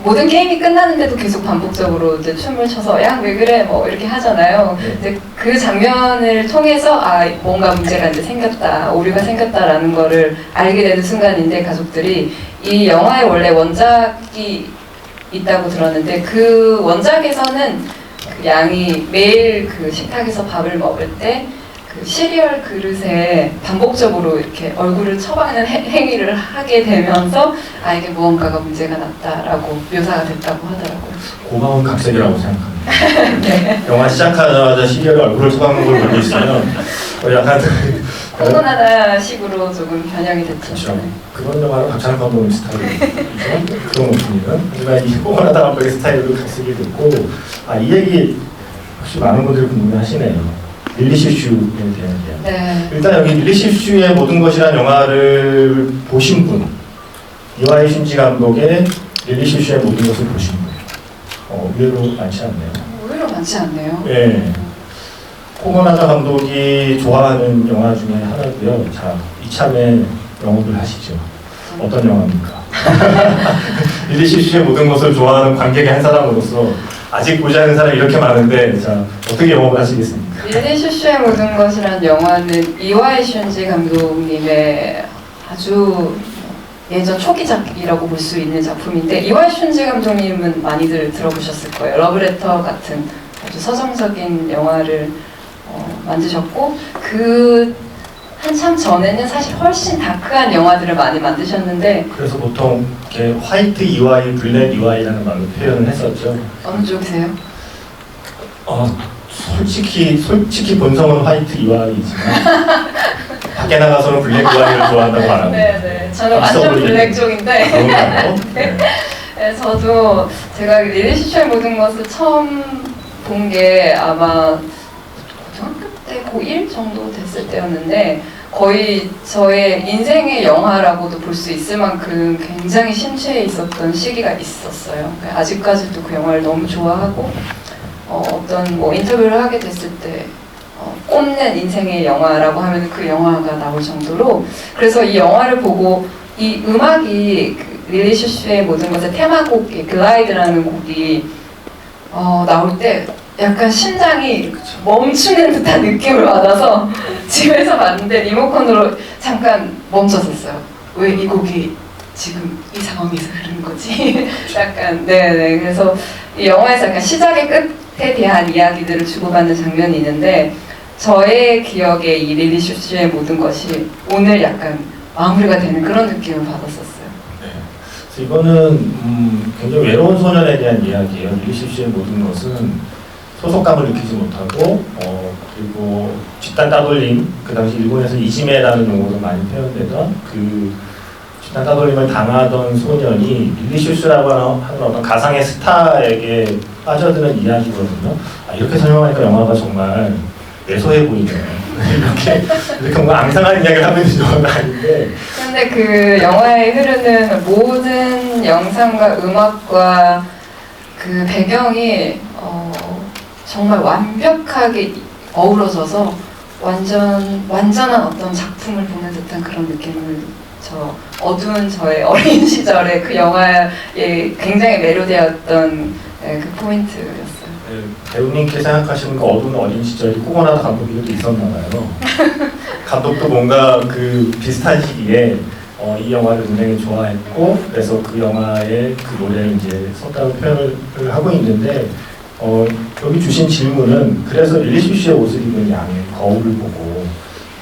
Speaker 2: 모든 게임이 끝나는데도 계속 반복적으로 이제 춤을 춰서 양 왜 그래 뭐 이렇게 하잖아요. 이제 그 장면을 통해서 아 뭔가 문제가 이제 생겼다, 오류가 생겼다라는 거를 알게 되는 순간인데 가족들이 이 영화에 원래 원작이 있다고 들었는데 그 원작에서는 그 양이 매일 그 식탁에서 밥을 먹을 때 그 시리얼 그릇에 반복적으로 이렇게 얼굴을 처박는 행위를 하게 되면서 아 이게 무언가가 문제가 났다라고 묘사가 됐다고 하더라고요.
Speaker 1: 고마운 각색이라고 생각합니다.
Speaker 2: 네.
Speaker 1: 영화 시작하자마자 시리얼에 얼굴을 처박는 걸 보고 있으면 약간
Speaker 2: 코로나다 식으로 조금 변형이 됐죠.
Speaker 1: 그렇죠. 그런 영화는 박찬욱 감독의 스타일이죠. 그런 오프닝은. 하지만 이 코로나다 감독의 스타일로 각색이 됐고 이 얘기 혹시 많은 분들이 궁금해하시네요. 릴리 슈슈에 대한 이야기.
Speaker 2: 네.
Speaker 1: 일단 여기 릴리 슈슈의 모든 것이란 영화를 보신 분, 이와이 슌지 감독의 릴리 슈슈의 모든 것을 보신 분, 의외로 많지 않네요.
Speaker 2: 의외로 많지 않네요.
Speaker 1: 네. 코고나다 감독이 좋아하는 영화 중에 하나고요. 자, 이참에 영업을 하시죠. 어떤 영화입니까? 릴리 슈슈의 모든 것을 좋아하는 관객의 한 사람으로서 아직 보지 않은 사람이 이렇게 많은데 자, 어떻게 영업을 하시겠습니까?
Speaker 2: 릴리 슈슈의 모든 것이란 영화는 이와이 슌지 감독님의 아주 예전 초기작이라고 볼 수 있는 작품인데 이와이 슌지 감독님은 많이들 들어보셨을 거예요. 러브레터 같은 아주 서정적인 영화를 만드셨고 그 한참 전에는 사실 훨씬 다크한 영화들을 많이 만드셨는데
Speaker 1: 그래서 보통 이렇게 화이트 이와이, 블랙 이와이라는 말로 표현을 했었죠.
Speaker 2: 어느 쪽이세요?
Speaker 1: 솔직히 본성은 화이트 이와이지만 밖에 나가서는 블랙 이와이를 좋아한다고 말합니다.
Speaker 2: 네네. 저는 완전 블랙 쪽인데.
Speaker 1: 그런가요?
Speaker 2: 네. 네, 저도 제가 릴리 슈슈의 모든 것을 처음 본 게 아마 고등학교 때 고1 정도 됐을 때였는데 거의 저의 인생의 영화라고도 볼 수 있을 만큼 굉장히 심취해 있었던 시기가 있었어요. 아직까지도 그 영화를 너무 좋아하고 어떤 뭐 인터뷰를 하게 됐을 때 꼽는 인생의 영화라고 하면 그 영화가 나올 정도로 그래서 이 영화를 보고 이 음악이 그 릴리 슈슈의 모든 것의 테마곡이 글라이드라는 곡이 나올 때 약간 심장이 멈추는 듯한 느낌을 받아서 집에서 봤는데 리모컨으로 잠깐 멈춰섰어요. 왜 이 곡이 지금 이 상황에서 흐르는 거지? 약간 네네. 그래서 이 영화에서 약간 시작의 끝에 대한 이야기들을 주고받는 장면이 있는데 저의 기억에 이 릴리 슈슈의 모든 것이 오늘 약간 마무리가 되는 그런 느낌을 받았었어요.
Speaker 1: 네. 이거는 굉장히 외로운 소년에 대한 이야기예요. 릴리 슈슈의 모든 것은 소속감을 느끼지 못하고 그리고 집단 따돌림, 그 당시 일본에서 이지메라는 용어로 많이 표현되던 그 집단 따돌림을 당하던 소년이 릴리 슈슈라고 하는 어떤 가상의 스타에게 빠져드는 이야기거든요. 이렇게 설명하니까 영화가 정말 왜소해 보이네요. 이렇게 뭔가 앙상한 이야기를 하고 있는 영화가 아닌데.
Speaker 2: 근데 그 영화에 흐르는 모든 영상과 음악과 그 배경이 정말 완벽하게 어우러져서 완전한 어떤 작품을 보는 듯한 그런 느낌을 어두운 저의 어린 시절에 그 영화에 굉장히 매료되었던 그 포인트였어요.
Speaker 1: 네, 배우님께 생각하시는 그 어두운 어린 시절이 코고나다 감독에게도 있었나 봐요. 감독도 뭔가 그 비슷한 시기에 이 영화를 굉장히 좋아했고 그래서 그 영화의 그 노래를 이제 썼다고 표현을 하고 있는데 여기 주신 질문은 그래서 릴리 슈시의 옷을 입은 양의 거울을 보고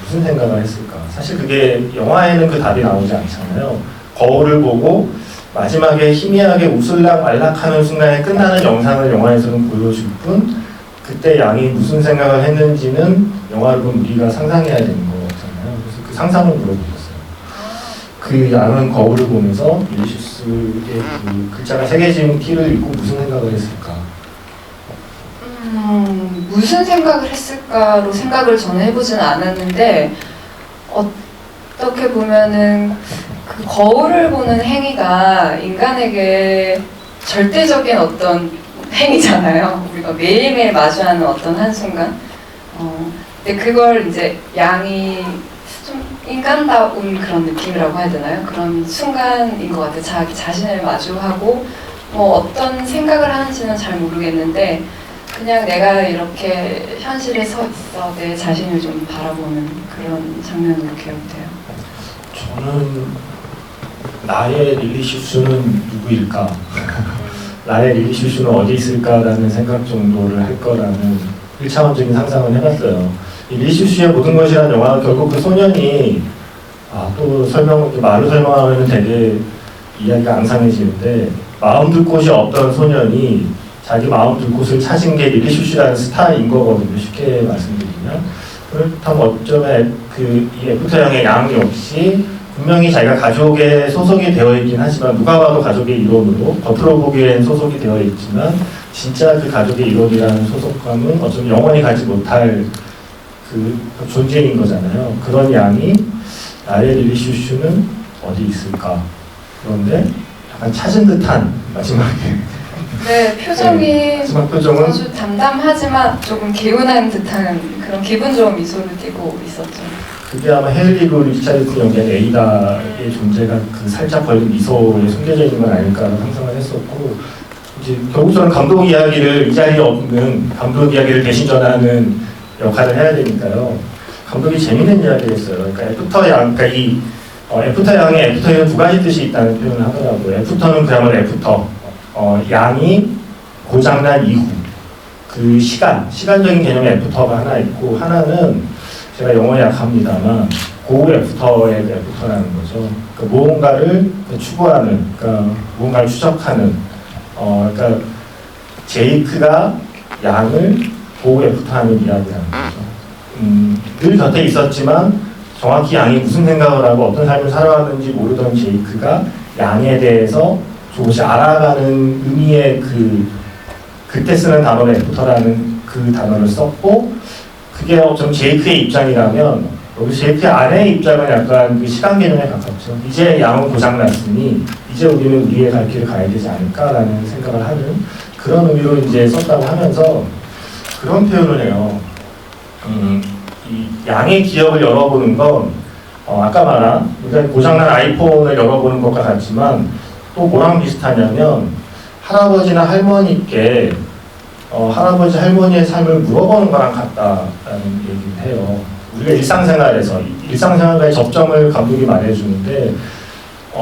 Speaker 1: 무슨 생각을 했을까? 사실 그게 영화에는 그 답이 나오지 않잖아요. 거울을 보고 마지막에 희미하게 우슬락말락하는 순간에 끝나는 영상을 영화에서는 보여줄 뿐 그때 양이 무슨 생각을 했는지는 영화를 본 우리가 상상해야 되는 거잖아요. 그래서 그 상상을 물어보셨어요. 그 양은 거울을 보면서 릴리슈스의 그 글자가 새겨진 티를 입고 무슨 생각을 했을까?
Speaker 2: 무슨 생각을 했을까로 생각을 저는 해보지는 않았는데 어떻게 보면은 그 거울을 보는 행위가 인간에게 절대적인 어떤 행위잖아요. 우리가 매일매일 마주하는 어떤 한순간. 근데 그걸 이제 양이 좀 인간다운 그런 느낌이라고 해야 되나요? 그런 순간인 것 같아요. 자기 자신을 마주하고 어떤 생각을 하는지는 잘 모르겠는데 그냥 내가 이렇게 현실에 서 있어 내 자신을 좀 바라보는 그런 장면으로 기억돼요.
Speaker 1: 저는 나의 릴리슈스는 누구일까? 나의 릴리슈스는 어디 있을까라는 생각 정도를 할 거라는 1차원적인 상상을 해봤어요. 이 릴리슈스의 모든 것이라는 영화는 결국 그 소년이 또 말로 설명하면 되게 이야기가 앙상해지는데 마음 둘 곳이 없던 소년이 자기 마음 둘 곳을 찾은 게 릴리슈시라는 스타인 거거든요. 쉽게 말씀드리면. 그렇다면 어쩌면 이 애프터형의 양 역시 분명히 자기가 가족에 소속이 되어 있긴 하지만 누가 봐도 가족의 일원으로 겉으로 보기엔 소속이 되어 있지만 진짜 그 가족의 일원이라는 소속감은 어쩌면 영원히 가지 못할 그 존재인 거잖아요. 그런 양이 나의 릴리슈슈는 어디 있을까? 그런데 약간 찾은 듯한 마지막에
Speaker 2: 네, 표정이
Speaker 1: 마지막 표정은
Speaker 2: 아주 담담하지만 조금 개운한 듯한 그런 기분 좋은 미소를 띠고 있었죠.
Speaker 1: 그게 아마 헤일리로 리차르슨 연기한 에이다의 존재가 그 살짝 벌린 미소에 숨겨져 있는 건 아닐까라는 상상을 했었고 이제 결국 저는 감독 이야기를 이 자리에 없는 감독 이야기를 대신 전하는 역할을 해야 되니까요. 감독이 재밌는 이야기를 했어요. 그러니까 애프터 양, 그러니까 이 애프터 양의 애프터에는 두 가지 뜻이 있다는 표현을 하더라고요. 애프터는 그야말로 애프터, 양이 고장난 이후 그 시간적인 개념의 애프터가 하나 있고 하나는 제가 영어에 약합니다만 고 애프터의 애프터라는 거죠. 그러니까 무언가를 추구하는, 그러니까 무언가를 추적하는, 그러니까 제이크가 양을 고 애프터하는 이야기라는 거죠. 늘 곁에 있었지만 정확히 양이 무슨 생각을 하고 어떤 삶을 살아왔는지 모르던 제이크가 양에 대해서 조금씩 알아가는 의미의 그때 쓰는 단어는 애프터라는 그 단어를 썼고 그게 좀 제이크의 입장이라면 여기 제이크의 아내의 입장은 약간 그 시간 개념에 가깝죠. 이제 양은 고장났으니 이제 우리는 우리의 갈 길을 가야 되지 않을까라는 생각을 하는 그런 의미로 이제 썼다고 하면서 그런 표현을 해요. 이 양의 기억을 열어보는 건 아까 말한 그러니까 고장난 아이폰을 열어보는 것과 같지만 또 뭐랑 비슷하냐면 할아버지나 할머니께 할아버지 할머니의 삶을 물어보는 거랑 같다라는 얘기를 해요. 우리가 일상생활과의 접점을 감독이 말해주는데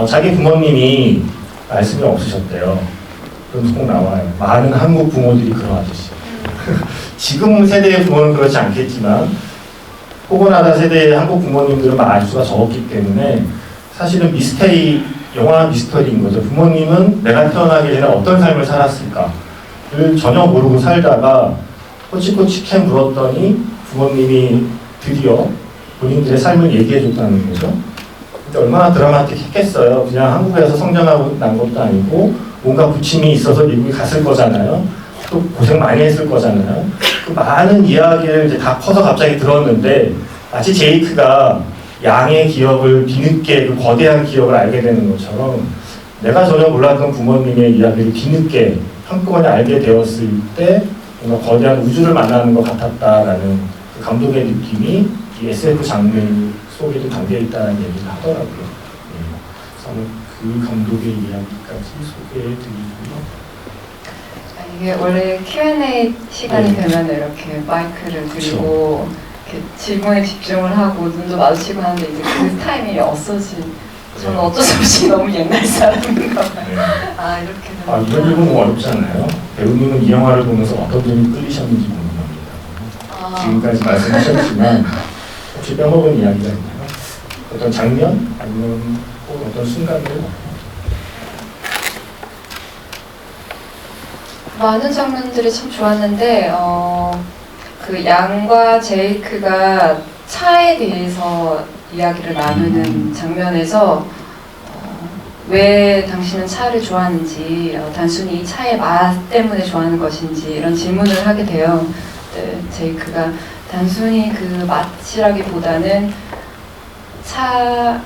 Speaker 1: 자기 부모님이 말씀이 없으셨대요. 그럼 꼭 나와요. 많은 한국 부모들이 그러하듯이. 지금 세대의 부모는 그렇지 않겠지만 코고나다 세대의 한국 부모님들은 말수가 적었기 때문에 사실은 영화 미스터리인 거죠. 부모님은 내가 태어나기 전에 어떤 삶을 살았을까를 전혀 모르고 살다가 꼬치꼬치 캐 물었더니 부모님이 드디어 본인들의 삶을 얘기해줬다는 거죠. 근데 얼마나 드라마틱했겠어요. 그냥 한국에서 성장하고 난 것도 아니고 뭔가 부침이 있어서 미국에 갔을 거잖아요. 또 고생 많이 했을 거잖아요. 그 많은 이야기를 이제 다 커서 갑자기 들었는데 마치 제이크가 양의 기억을 뒤늦게 그 거대한 기억을 알게 되는 것처럼 내가 전혀 몰랐던 부모님의 이야기를 뒤늦게 한꺼번에 알게 되었을 때 뭔가 거대한 우주를 만나는 것 같았다라는 그 감독의 느낌이 이 SF 장르 속에도 담겨 있다는 얘기를 하더라고요. 예. 그래서 한번 그 감독의 이야기까지 소개해드리고요.
Speaker 2: 이게 원래 Q&A 시간이
Speaker 1: 네.
Speaker 2: 되면 이렇게 마이크를 들고 이렇게 질문에 집중을 하고 눈도 마주치고 하는데 이제 그 타이밍이 없어지. 저는 어쩔 수 없이 너무 옛날 사람인가 봐요.
Speaker 1: 네.
Speaker 2: 아 이렇게
Speaker 1: 아, 이런 일은 뭐 어렵지 않아요? 배우님은 이 영화를 보면서 어떤 점이 끌리셨는지 궁금합니다.
Speaker 2: 아,
Speaker 1: 지금까지 말씀하셨지만 혹시 빼먹은 이야기가 있나요? 어떤 장면? 아니면 꼭 어떤 순간을?
Speaker 2: 많은 장면들이 참 좋았는데 그 양과 제이크가 차에 대해서 이야기를 나누는 장면에서 왜 당신은 차를 좋아하는지 단순히 이 차의 맛 때문에 좋아하는 것인지 이런 질문을 하게 돼요. 네, 제이크가 단순히 그 맛이라기보다는 차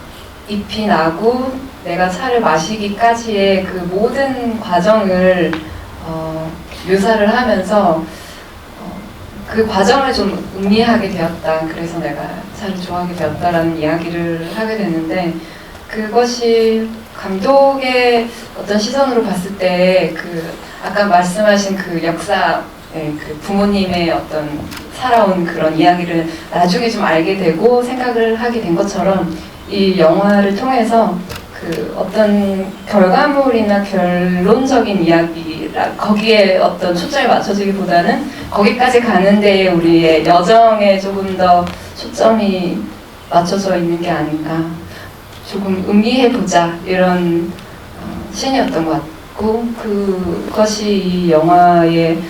Speaker 2: 잎이 나고 내가 차를 마시기까지의 그 모든 과정을 묘사를 하면서 그 과정을 좀 음미하게 되었다. 그래서 내가 차를 좋아하게 되었다라는 이야기를 하게 되는데 그것이 감독의 어떤 시선으로 봤을 때 그 아까 말씀하신 그 역사, 그 부모님의 어떤 살아온 그런 이야기를 나중에 좀 알게 되고 생각을 하게 된 것처럼 이 영화를 통해서 그 어떤 결과물이나 결론적인 이야기라 거기에 어떤 초점이 맞춰지기보다는 거기까지 가는 데에 우리의 여정에 조금 더 초점이 맞춰져 있는 게 아닌가 조금 음미해보자 이런 신이었던 것 같고 그것이 이 영화의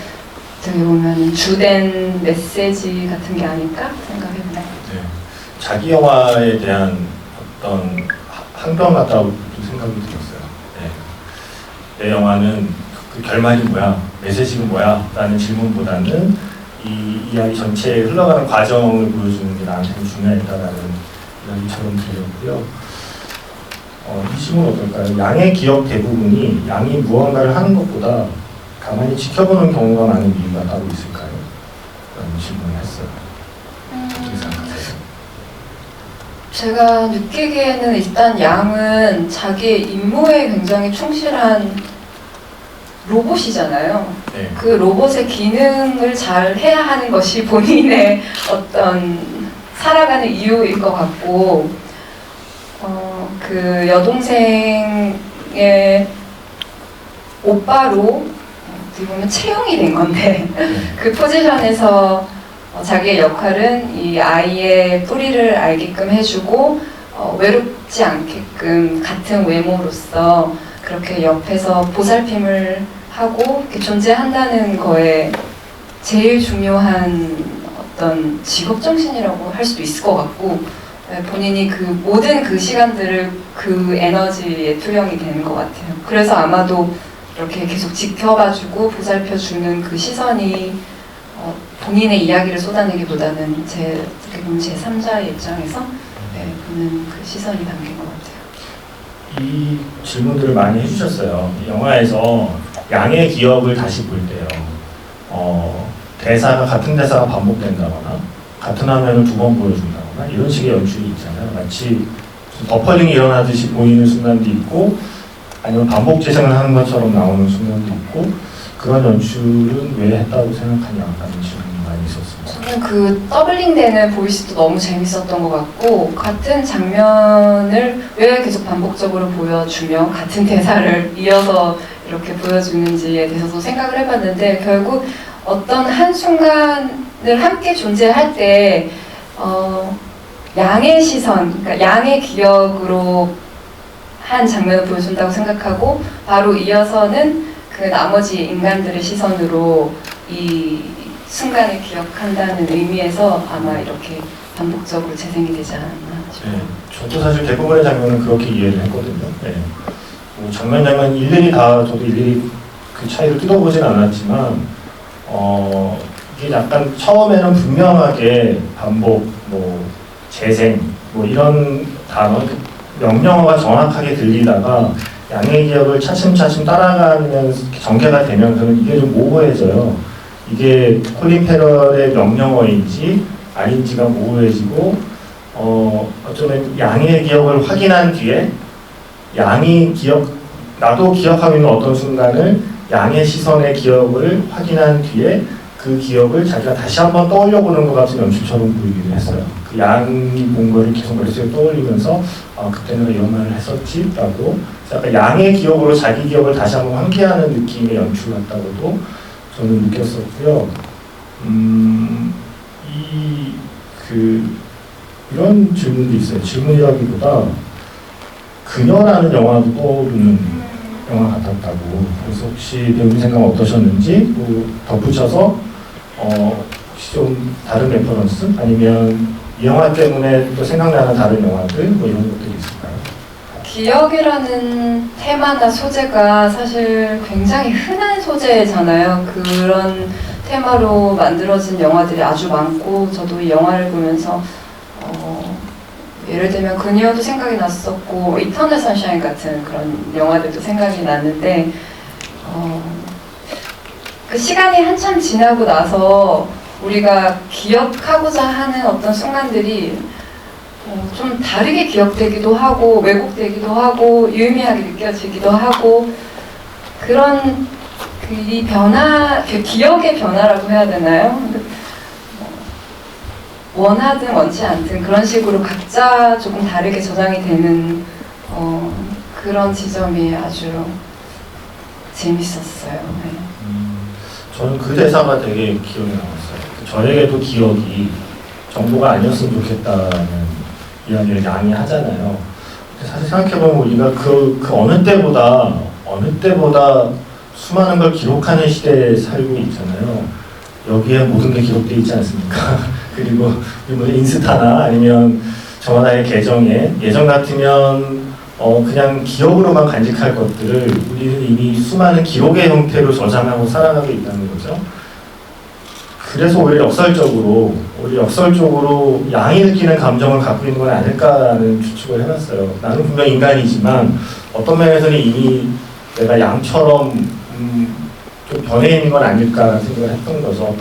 Speaker 2: 어떻게 보면 주된 메시지 같은 게 아닐까 생각해봅니다.
Speaker 1: 네. 자기 영화에 대한 어떤 항변 같다고 생각이 들었어요. 네. 내 영화는 그 결말이 뭐야, 메시지가 뭐야 라는 질문보다는 이 이야기 전체에 흘러가는 과정을 보여주는 게 나한테는 중요했다라는 이야기처럼 들렸고요. 이 질문 어떨까요? 양의 기억 대부분이 양이 무언가를 하는 것보다 가만히 지켜보는 경우가 많은 이유가 따로 있을까요? 라는 질문을 했어요. 어떻게 생각하세요?
Speaker 2: 제가 느끼기에는 일단 양은 자기의 임무에 굉장히 충실한 로봇이잖아요.
Speaker 1: 네.
Speaker 2: 그 로봇의 기능을 잘 해야 하는 것이 본인의 어떤 살아가는 이유일 것 같고, 그 여동생의 오빠로 어떻게 보면 채용이 된 건데 그 포지션에서 자기의 역할은 이 아이의 뿌리를 알게끔 해주고 외롭지 않게끔 같은 외모로서 그렇게 옆에서 보살핌을 하고 이렇게 존재한다는 거에 제일 중요한 어떤 직업정신이라고 할 수도 있을 것 같고 본인이 그 모든 그 시간들을 그 에너지에 투영이 되는 것 같아요. 그래서 아마도 이렇게 계속 지켜봐주고 보살펴주는 그 시선이 본인의 이야기를 쏟아내기보다는 어떻게 보면 제 3자의 입장에서 보는 그 시선이 담긴 것 같아요.
Speaker 1: 이 질문들을 많이 해주셨어요. 영화에서 양의 기억을 다시 볼 때요. 대사가 같은 대사가 반복된다거나 같은 화면을 두 번 보여준다거나 이런 식의 연출이 있잖아요. 마치 버퍼링이 일어나듯이 보이는 순간도 있고 아니면 반복 재생을 하는 것처럼 나오는 순간도 있고 그런 연출은 왜 했다고 생각하냐라는 질문이 많이 있었습니다.
Speaker 2: 저는 그 더블링 되는 보이스도 너무 재밌었던 것 같고 같은 장면을 왜 계속 반복적으로 보여주며 같은 대사를 이어서 이렇게 보여주는지에 대해서도 생각을 해봤는데 결국 어떤 한순간을 함께 존재할 때 양의 시선, 그러니까 양의 기억으로 한 장면을 보여준다고 생각하고 바로 이어서는 그 나머지 인간들의 시선으로 이 순간을 기억한다는 의미에서 아마 이렇게 반복적으로 재생이 되지 않았나 싶어요.
Speaker 1: 네, 저도 사실 대부분의 장면은 그렇게 이해를 했거든요. 네. 뭐 장면 일일이 다 저도 일일이 그 차이를 뜯어보진 않았지만 이게 약간 처음에는 분명하게 반복, 뭐 재생, 뭐 이런 단어 명령어가 정확하게 들리다가 양의 기억을 차츰차츰 따라가면서 전개가 되면서는 이게 좀 모호해져요. 이게 콜린 페럴의 명령어인지 아닌지가 모호해지고 어쩌면 양의 기억을 확인한 뒤에 나도 기억하고 있는 어떤 순간을 양의 시선의 기억을 확인한 뒤에 그 기억을 자기가 다시 한번 떠올려 보는 것 같은 연출처럼 보이기도 했어요. 그 양이 본 거를 계속 머릿속에 떠올리면서 그때는 이런 말을 했었지? 라고 약간 양의 기억으로 자기 기억을 다시 한번 환기하는 느낌의 연출 같다고도 저는 느꼈었고요. 이런 질문도 있어요. 질문이라기보다 그녀라는 영화도 떠오르는 영화 같았다고. 그래서 혹시 배우님 생각 어떠셨는지 덧붙여서 혹시 좀 다른 레퍼런스 아니면 이 영화 때문에 또 생각나는 다른 영화들 이런 것들이 있을까요?
Speaker 2: 기억이라는 테마나 소재가 사실 굉장히 흔한 소재잖아요. 그런 테마로 만들어진 영화들이 아주 많고 저도 이 영화를 보면서 예를 들면 그녀도 생각이 났었고 이터널 선샤인 같은 그런 영화들도 생각이 났는데 그 시간이 한참 지나고 나서 우리가 기억하고자 하는 어떤 순간들이 좀 다르게 기억되기도 하고 왜곡되기도 하고 유의미하게 느껴지기도 하고 그런 이 변화, 기억의 변화라고 해야 되나요? 원하든 원치 않든 그런 식으로 각자 조금 다르게 저장이 되는 그런 지점이 아주 재밌었어요. 네.
Speaker 1: 저는 그 대사가 되게 기억에 남았어요. 저에게도 기억이 정보가 아니었으면 좋겠다는 이야기를 많이 하잖아요. 사실 생각해보면 우리가 그 어느 때보다 수많은 걸 기록하는 시대에 살고 있잖아요. 여기에 모든 게 기록되어 있지 않습니까? 그리고 인스타나 아니면 저 하나의 계정에 예전 같으면 그냥 기억으로만 간직할 것들을 우리는 이미 수많은 기록의 형태로 저장하고 살아가고 있다는 거죠. 그래서 오히려 역설적으로 양이 느끼는 감정을 갖고 있는 건 아닐까라는 추측을 해봤어요. 나는 분명 인간이지만 어떤 면에서는 이미 내가 양처럼 좀 변해 있는 건 아닐까라는 생각을 했던 거죠.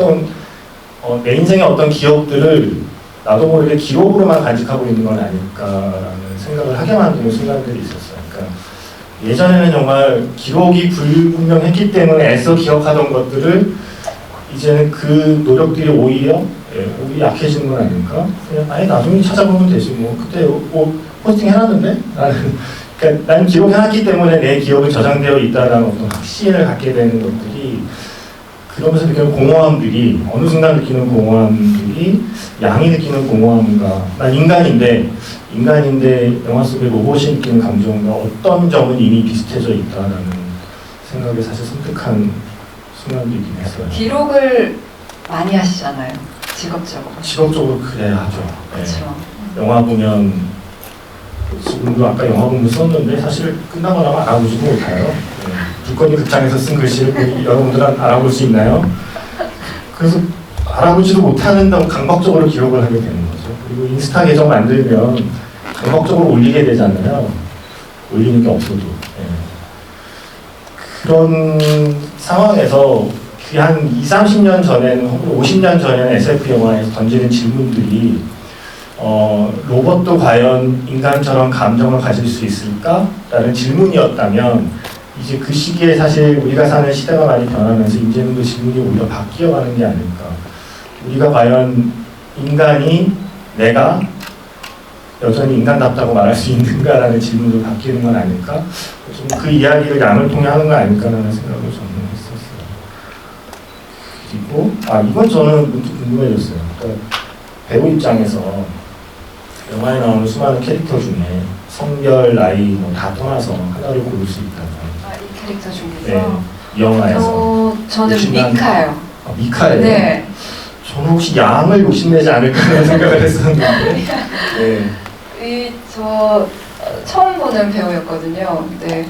Speaker 1: 내 인생의 어떤 기억들을 나도 모르게 기록으로만 간직하고 있는 건 아닐까라는 생각을 하게 만드는 순간들이 있었어요. 그러니까 예전에는 정말 기록이 불분명했기 때문에 애써 기억하던 것들을 이제는 그 노력들이 오히려 약해지는 건 아닐까? 그냥 아예 나중에 찾아보면 되지 뭐 그때 포스팅 해놨는데? 그러니까 난 기록해놨기 때문에 내 기억은 저장되어 있다는 어떤 확신을 갖게 되는 것들이 그러면서 느끼는 공허함들이 어느 순간 느끼는 공허함들이 양이 느끼는 공허함과 난 인간인데 영화 속의 로봇이 느끼는 감정과 어떤 점은 이미 비슷해져 있다라는 생각에 사실 섬뜩한 순간들이긴 했어요.
Speaker 2: 기록을 많이 하시잖아요. 직업적으로
Speaker 1: 그래야 하죠. 네.
Speaker 2: 그렇죠.
Speaker 1: 영화 보면 지금도 아까 영화 보면 썼는데 사실 끝나고 나면 알아보지도 못해요. 네. 불꽃이 극장에서 쓴 글씨를 여러분들은 알아볼 수 있나요? 그래서 알아보지도 못하는다고 강박적으로 기록을 하게 되는 거죠. 그리고 인스타 계정 만들면 강박적으로 올리게 되잖아요. 올리는 게 없어도. 네. 그런 상황에서 한 20, 30년 전에는 혹은 50년 전에는 SF 영화에서 던지는 질문들이 로봇도 과연 인간처럼 감정을 가질 수 있을까? 라는 질문이었다면 이제 그 시기에 사실 우리가 사는 시대가 많이 변하면서 이제는 그 질문이 오히려 바뀌어가는 게 아닐까. 우리가 과연 내가 여전히 인간답다고 말할 수 있는가라는 질문으로 바뀌는 건 아닐까? 좀 그 이야기를 양을 통해 하는 건 아닐까라는 생각을 저는 했었어요. 그리고 이건 저는 문득 궁금해졌어요. 그러니까 배우 입장에서 영화에 나오는 수많은 캐릭터 중에 성별, 나이 다 떠나서 하나를 고를 수 있다면
Speaker 2: 이 캐릭터 중에서?
Speaker 1: 네, 이 영화에서
Speaker 2: 저는 미카요.
Speaker 1: 미카예요?
Speaker 2: 네.
Speaker 1: 저는 혹시 양을 욕심내지 않을까라는 생각을 했었는데 네.
Speaker 2: 저 처음 보는 배우였거든요. 근데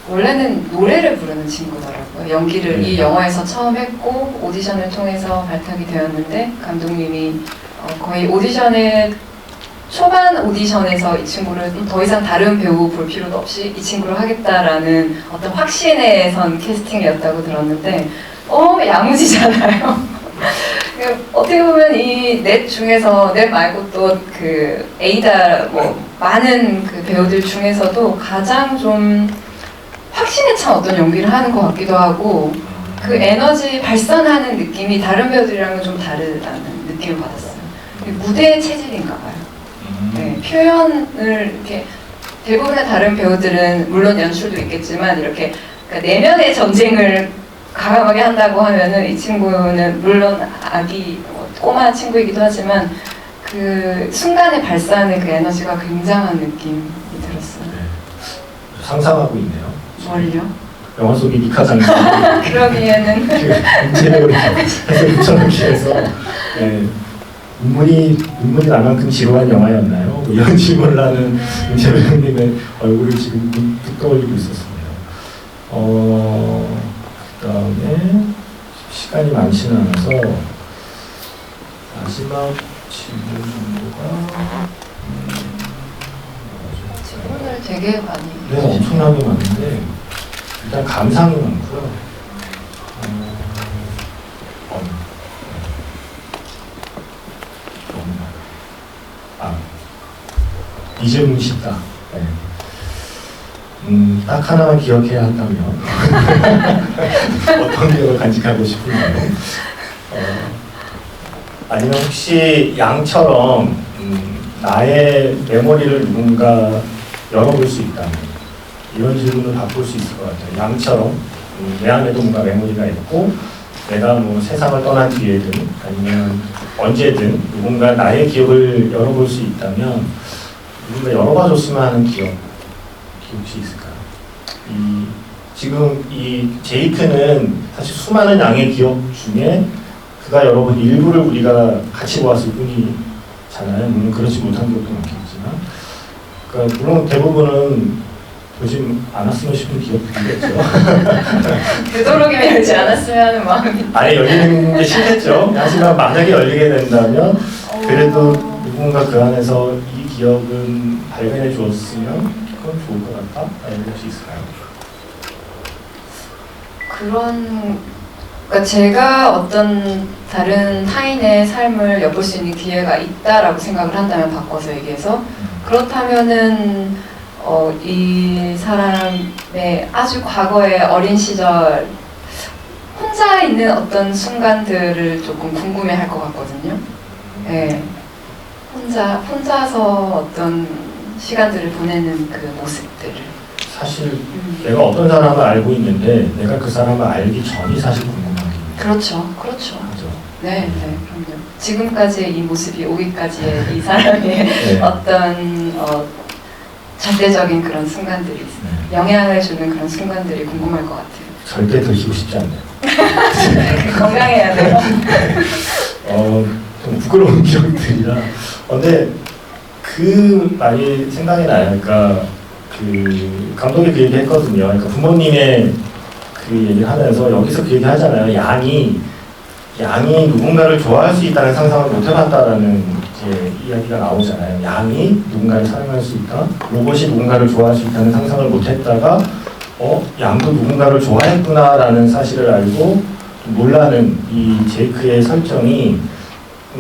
Speaker 2: 원래는 노래를 부르는 친구더라고요. 연기를 이 영화에서 처음 했고 오디션을 통해서 발탁이 되었는데 감독님이 거의 오디션에 초반 오디션에서 이 친구를 더 이상 다른 배우 볼 필요도 없이 이 친구를 하겠다라는 어떤 확신에 선 캐스팅이었다고 들었는데 야무지잖아요. 어떻게 보면 이 넷 중에서 넷 말고 또 그 에이다 뭐 많은 그 배우들 중에서도 가장 좀 확신에 찬 어떤 연기를 하는 것 같기도 하고 그 에너지 발산하는 느낌이 다른 배우들이랑은 좀 다르다는 느낌을 받았어요. 무대의 체질인가 봐요. 네, 표현을 이렇게 대부분의 다른 배우들은 물론 연출도 있겠지만 이렇게 그러니까 내면의 전쟁을 과감하게 한다고 하면은 이 친구는 물론 아기 꼬마 친구이기도 하지만 그 순간에 발산의 그 에너지가 굉장한 느낌이 들었어요.
Speaker 1: 네. 상상하고 있네요.
Speaker 2: 뭘요?
Speaker 1: 영화 속의 미카장이
Speaker 2: 그러기에는
Speaker 1: 인체력을 해서 붙여넣기 해서 네. 눈물이 날 만큼 지루한 영화였나요? 뭐 이런 질문을 하는 임채배 형님의 얼굴을 지금 문득 떠올리고 있었습니다. 그 다음에 시간이 많지는 않아서 마지막 질문 정도가
Speaker 2: 질문을 되게 많이
Speaker 1: 네, 엄청나게 많은데 일단 감상이 많고요. 이재문 씨다. 네. 딱 하나만 기억해야 한다면 어떤 기억을 간직하고 싶은가요? 아니면 혹시 양처럼 나의 메모리를 누군가 열어볼 수 있다면 이런 질문을 바꿀 수 있을 것 같아요. 양처럼 내 안에도 뭔가 메모리가 있고 내가 뭐 세상을 떠난 뒤에든 아니면 언제든 누군가 나의 기억을 열어볼 수 있다면 누군가 열어봐줬으면 하는 기억 혹시 있을까요? 지금 이 제이크는 사실 수많은 양의 기억 중에 그가 열어본 일부를 우리가 같이 보았을 뿐이잖아요. 물론 그렇지 못한 기억도 많겠지만 그러니까 물론 대부분은 보지 않았으면 싶은 기억들이겠죠.
Speaker 2: 되도록이면 열지 않았으면 하는 마음이
Speaker 1: 아예 열리는 게 싫겠죠. 하지만 만약에 열리게 된다면 그래도 누군가 그 안에서 이 기억은 발견해 주었으면 그건 좋을 것 같다? 아니면 혹시 있을까요?
Speaker 2: 그러니까 제가 어떤 다른 타인의 삶을 엿볼 수 있는 기회가 있다라고 생각을 한다면 바꿔서 얘기해서 그렇다면은 이 사람의 아주 과거의 어린 시절 혼자 있는 어떤 순간들을 조금 궁금해할 것 같거든요. 네. 혼자서 어떤 시간들을 보내는 그 모습들을.
Speaker 1: 사실 내가 어떤 사람을 알고 있는데 내가 그 사람을 알기 전이 사실 궁금한 게
Speaker 2: 그렇죠.
Speaker 1: 그렇죠.
Speaker 2: 네, 그럼요. 지금까지의 이 모습이 오기까지의 이 사람의
Speaker 1: 네.
Speaker 2: 어떤 절대적인 그런 순간들이 있어요.
Speaker 1: 네.
Speaker 2: 영향을 주는 그런 순간들이 궁금할 것 같아요.
Speaker 1: 절대 들키고 싶지 않네요.
Speaker 2: 건강해야 돼요.
Speaker 1: 좀 부끄러운 기억들이라. 근데 그 말이 생각이 나요. 그러니까 그 감독이 그 얘기 했거든요. 그러니까 부모님의 그 얘기를 하면서 여기서 그 얘기 하잖아요. 양이 누군가를 좋아할 수 있다는 상상을 못 해봤다라는 이제 이야기가 나오잖아요. 양이 누군가를 사랑할 수 있다. 로봇이 누군가를 좋아할 수 있다는 상상을 못 했다가 양도 누군가를 좋아했구나라는 사실을 알고 몰라는 이 제이크의 설정이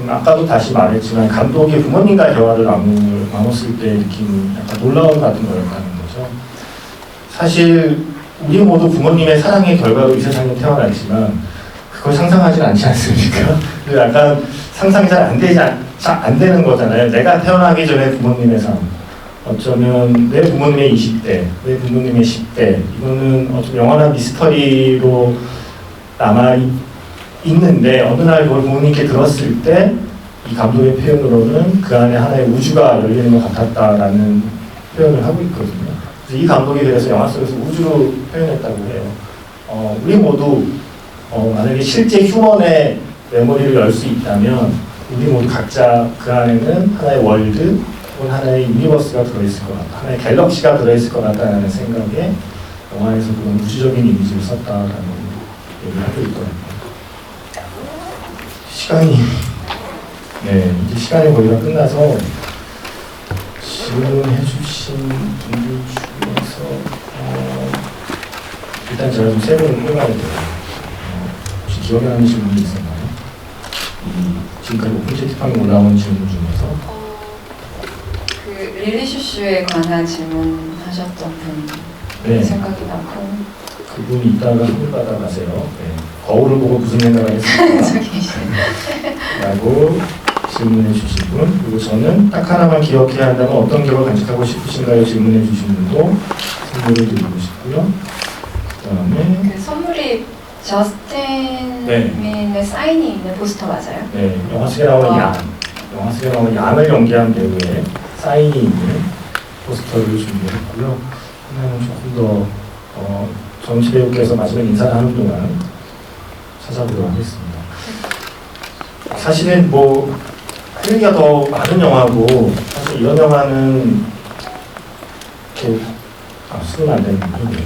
Speaker 1: 아까도 다시 말했지만 감독이 부모님과의 대화를 나눴을 때 느낀 약간 놀라움 같은 거였다는 거죠. 사실 우리 모두 부모님의 사랑의 결과로 이 세상에 태어났지만 그걸 상상하지 않지 않습니까? 약간 상상이 잘 안 되는 거잖아요. 내가 태어나기 전에 부모님의 삶, 어쩌면 내 부모님의 20대, 내 부모님의 10대, 이거는 어쩌면 영원한 미스터리로 남아 있는데 어느 날 그걸 부모님께 들었을 때 이 감독의 표현으로는 그 안에 하나의 우주가 열리는 것 같았다라는 표현을 하고 있거든요. 그래서 이 감독이 그래서 영화 속에서 우주로 표현했다고 해요. 우리 모두 만약에 실제 휴먼의 메모리를 열 수 있다면 우리 모두 각자 그 안에는 하나의 월드 혹은 하나의 유니버스가 들어있을 것 같다. 하나의 갤럭시가 들어있을 것 같다는 생각에 영화에서 그런 우주적인 이미지를 썼다라는 얘기를 하고 있더라고요. 시간이 이제 시간이 거의 다 끝나서 질문해 주신 분들 중에서 일단 제가 좀 세분을 뽑아야 돼요. 혹시 기억나는 질문이 있었나요? 지금까지 오픈 채팅방에 올라온 질문 중에서
Speaker 2: 그 릴리슈슈에 관한 질문하셨던 분
Speaker 1: 네.
Speaker 2: 생각이 나고
Speaker 1: 그분이 이따가 선물 받아가세요. 네. 거울을 보고 무슨 생각을 했을까?
Speaker 2: 저기 계시네.
Speaker 1: 라고 질문해 주신 분, 그리고 저는 딱 하나만 기억해야 한다면 어떤 기억을 간직하고 싶으신가요? 질문해 주신 분도 선물을 드리고 싶고요. 그 다음에
Speaker 2: 그 선물이 저스틴
Speaker 1: 네.
Speaker 2: 민의 사인이 있는 포스터 맞아요?
Speaker 1: 네, 영화 속에 나오는 양, 영화 속에 나오는 양을 연기한 배우의 사인이 있는 포스터를 준비했고요. 하나는 조금 더 정시 배우께서 마지막 인사를 하는 동안 찾아보도록 하겠습니다. 사실은 뭐 흥미가 더 많은 영화고 사실 이런 영화는 이렇게 술은 안 되는데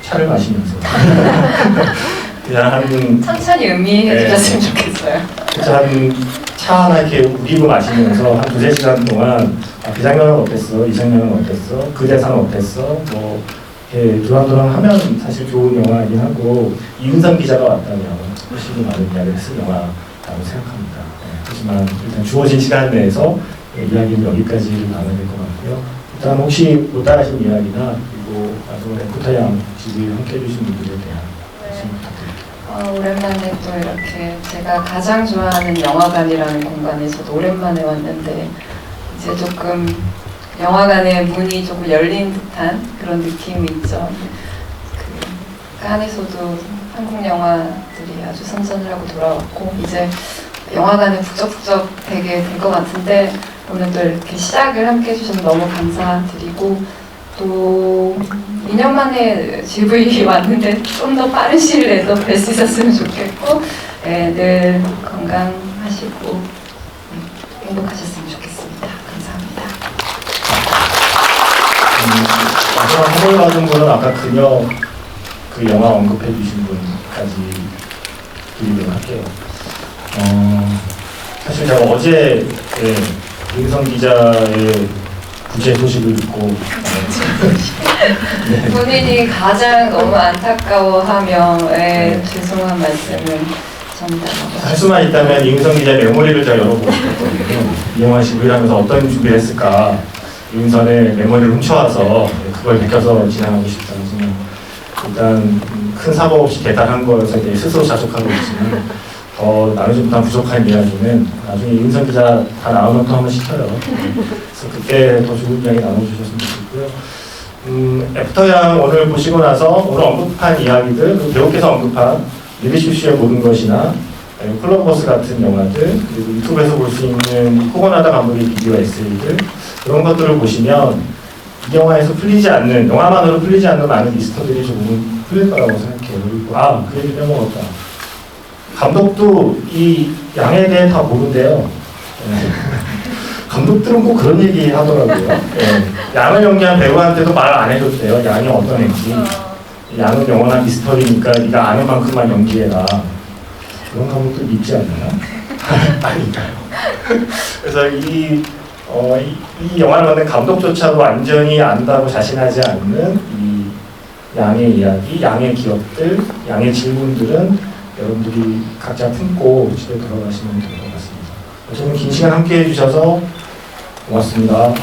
Speaker 1: 차를 마시면서 그냥 한
Speaker 2: 천천히 음미해
Speaker 1: 네.
Speaker 2: 주셨으면 좋겠어요.
Speaker 1: 차 하나 이렇게 우리고 마시면서 한 2-3시간 동안 그 장면은 어땠어? 이 장면은 어땠어? 그 대사는 어땠어? 뭐 이렇게 두랑두랑 하면 사실 좋은 영화이긴 하고 이은상 기자가 왔다면 훨씬 더 많은 이야기를 했을 영화라고 생각합니다. 네, 하지만 일단 주어진 시간 내에서 이야기는 여기까지를 나눠야 될 것 같고요. 일단 혹시 못 따라하신 이야기나 그리고 마지막에 애프터 양 지구에 함께 해주신 분들에 대한 말씀 부탁드립니다.
Speaker 2: 오랜만에 또 이렇게 제가 가장 좋아하는 영화관이라는 공간에 저도 오랜만에 왔는데 이제 조금 영화관의 문이 조금 열린 듯한 그런 느낌이 있죠. 그 안에서도 한국 영화들이 아주 선전을 하고 돌아왔고 이제 영화관에 북적북적 되게 될 것 같은데 오늘 또 이렇게 시작을 함께 해주셔서 너무 감사드리고 또 2년 만에 GV 왔는데 좀 더 빠른 시일 내에 또 뵐 수 있었으면 좋겠고 늘 건강하시고 행복하셨으면 좋겠습니다. 감사합니다.
Speaker 1: 마지막 선물 받은 분은 아까 그녀 그 영화 언급해 주신 분까지 드리도록 할게요. 사실 제가 어제 윤성 기자의 구제 소식을 듣고 네.
Speaker 2: 본인이 가장 너무 안타까워하며 죄송한 말씀을 전달하고
Speaker 1: 할 수만 있다면 이은성 기자 메모리를 제가 열어보고 싶었거든요. 이 영화 GV를 하면서 어떤 준비를 했을까. 이은선의 메모리를 훔쳐와서 그걸 베껴서 진행하고 싶다는 생각. 일단 큰 사고 없이 대단한 거여서 이제 스스로 자족하고 있지만 더 나누지 못한 부족한 이야기는 나중에 이은선 기자 다 나오면 또 한번 시켜요. 그래서 그때 더 좋은 이야기 나눠주셨으면 좋겠고요. 애프터 양 오늘 보시고 나서 오늘 언급한 이야기들, 그 배우께서 언급한 릴리슈슈의 모든 것이나 콜럼버스 같은 영화들, 그리고 유튜브에서 볼 수 있는 코고나다 감독의 비디오 에세이들 그런 것들을 보시면 이 영화에서 풀리지 않는, 영화만으로 풀리지 않는 많은 미스터들이 조금 풀릴 거라고 생각해요. 그리고 그 얘기 빼먹었다. 감독도 이 양에 대해 다 모른대요. 감독들은 꼭 그런 얘기 하더라고요. 양을 연기한 배우한테도 말 안 해줬대요. 양이 어떤 애인지. 양은 영원한 미스터리니까 네가 아는 만큼만 연기해라. 그런 감독들 믿지 않나요? 아닌가요? 그래서 이 영화를 만든 감독조차도 완전히 안다고 자신하지 않는 이 양의 이야기, 양의 기억들, 양의 질문들은 여러분들이 각자 품고 집에 돌아가시면 될 것 같습니다. 저는 긴 시간 함께 해주셔서 고맙습니다.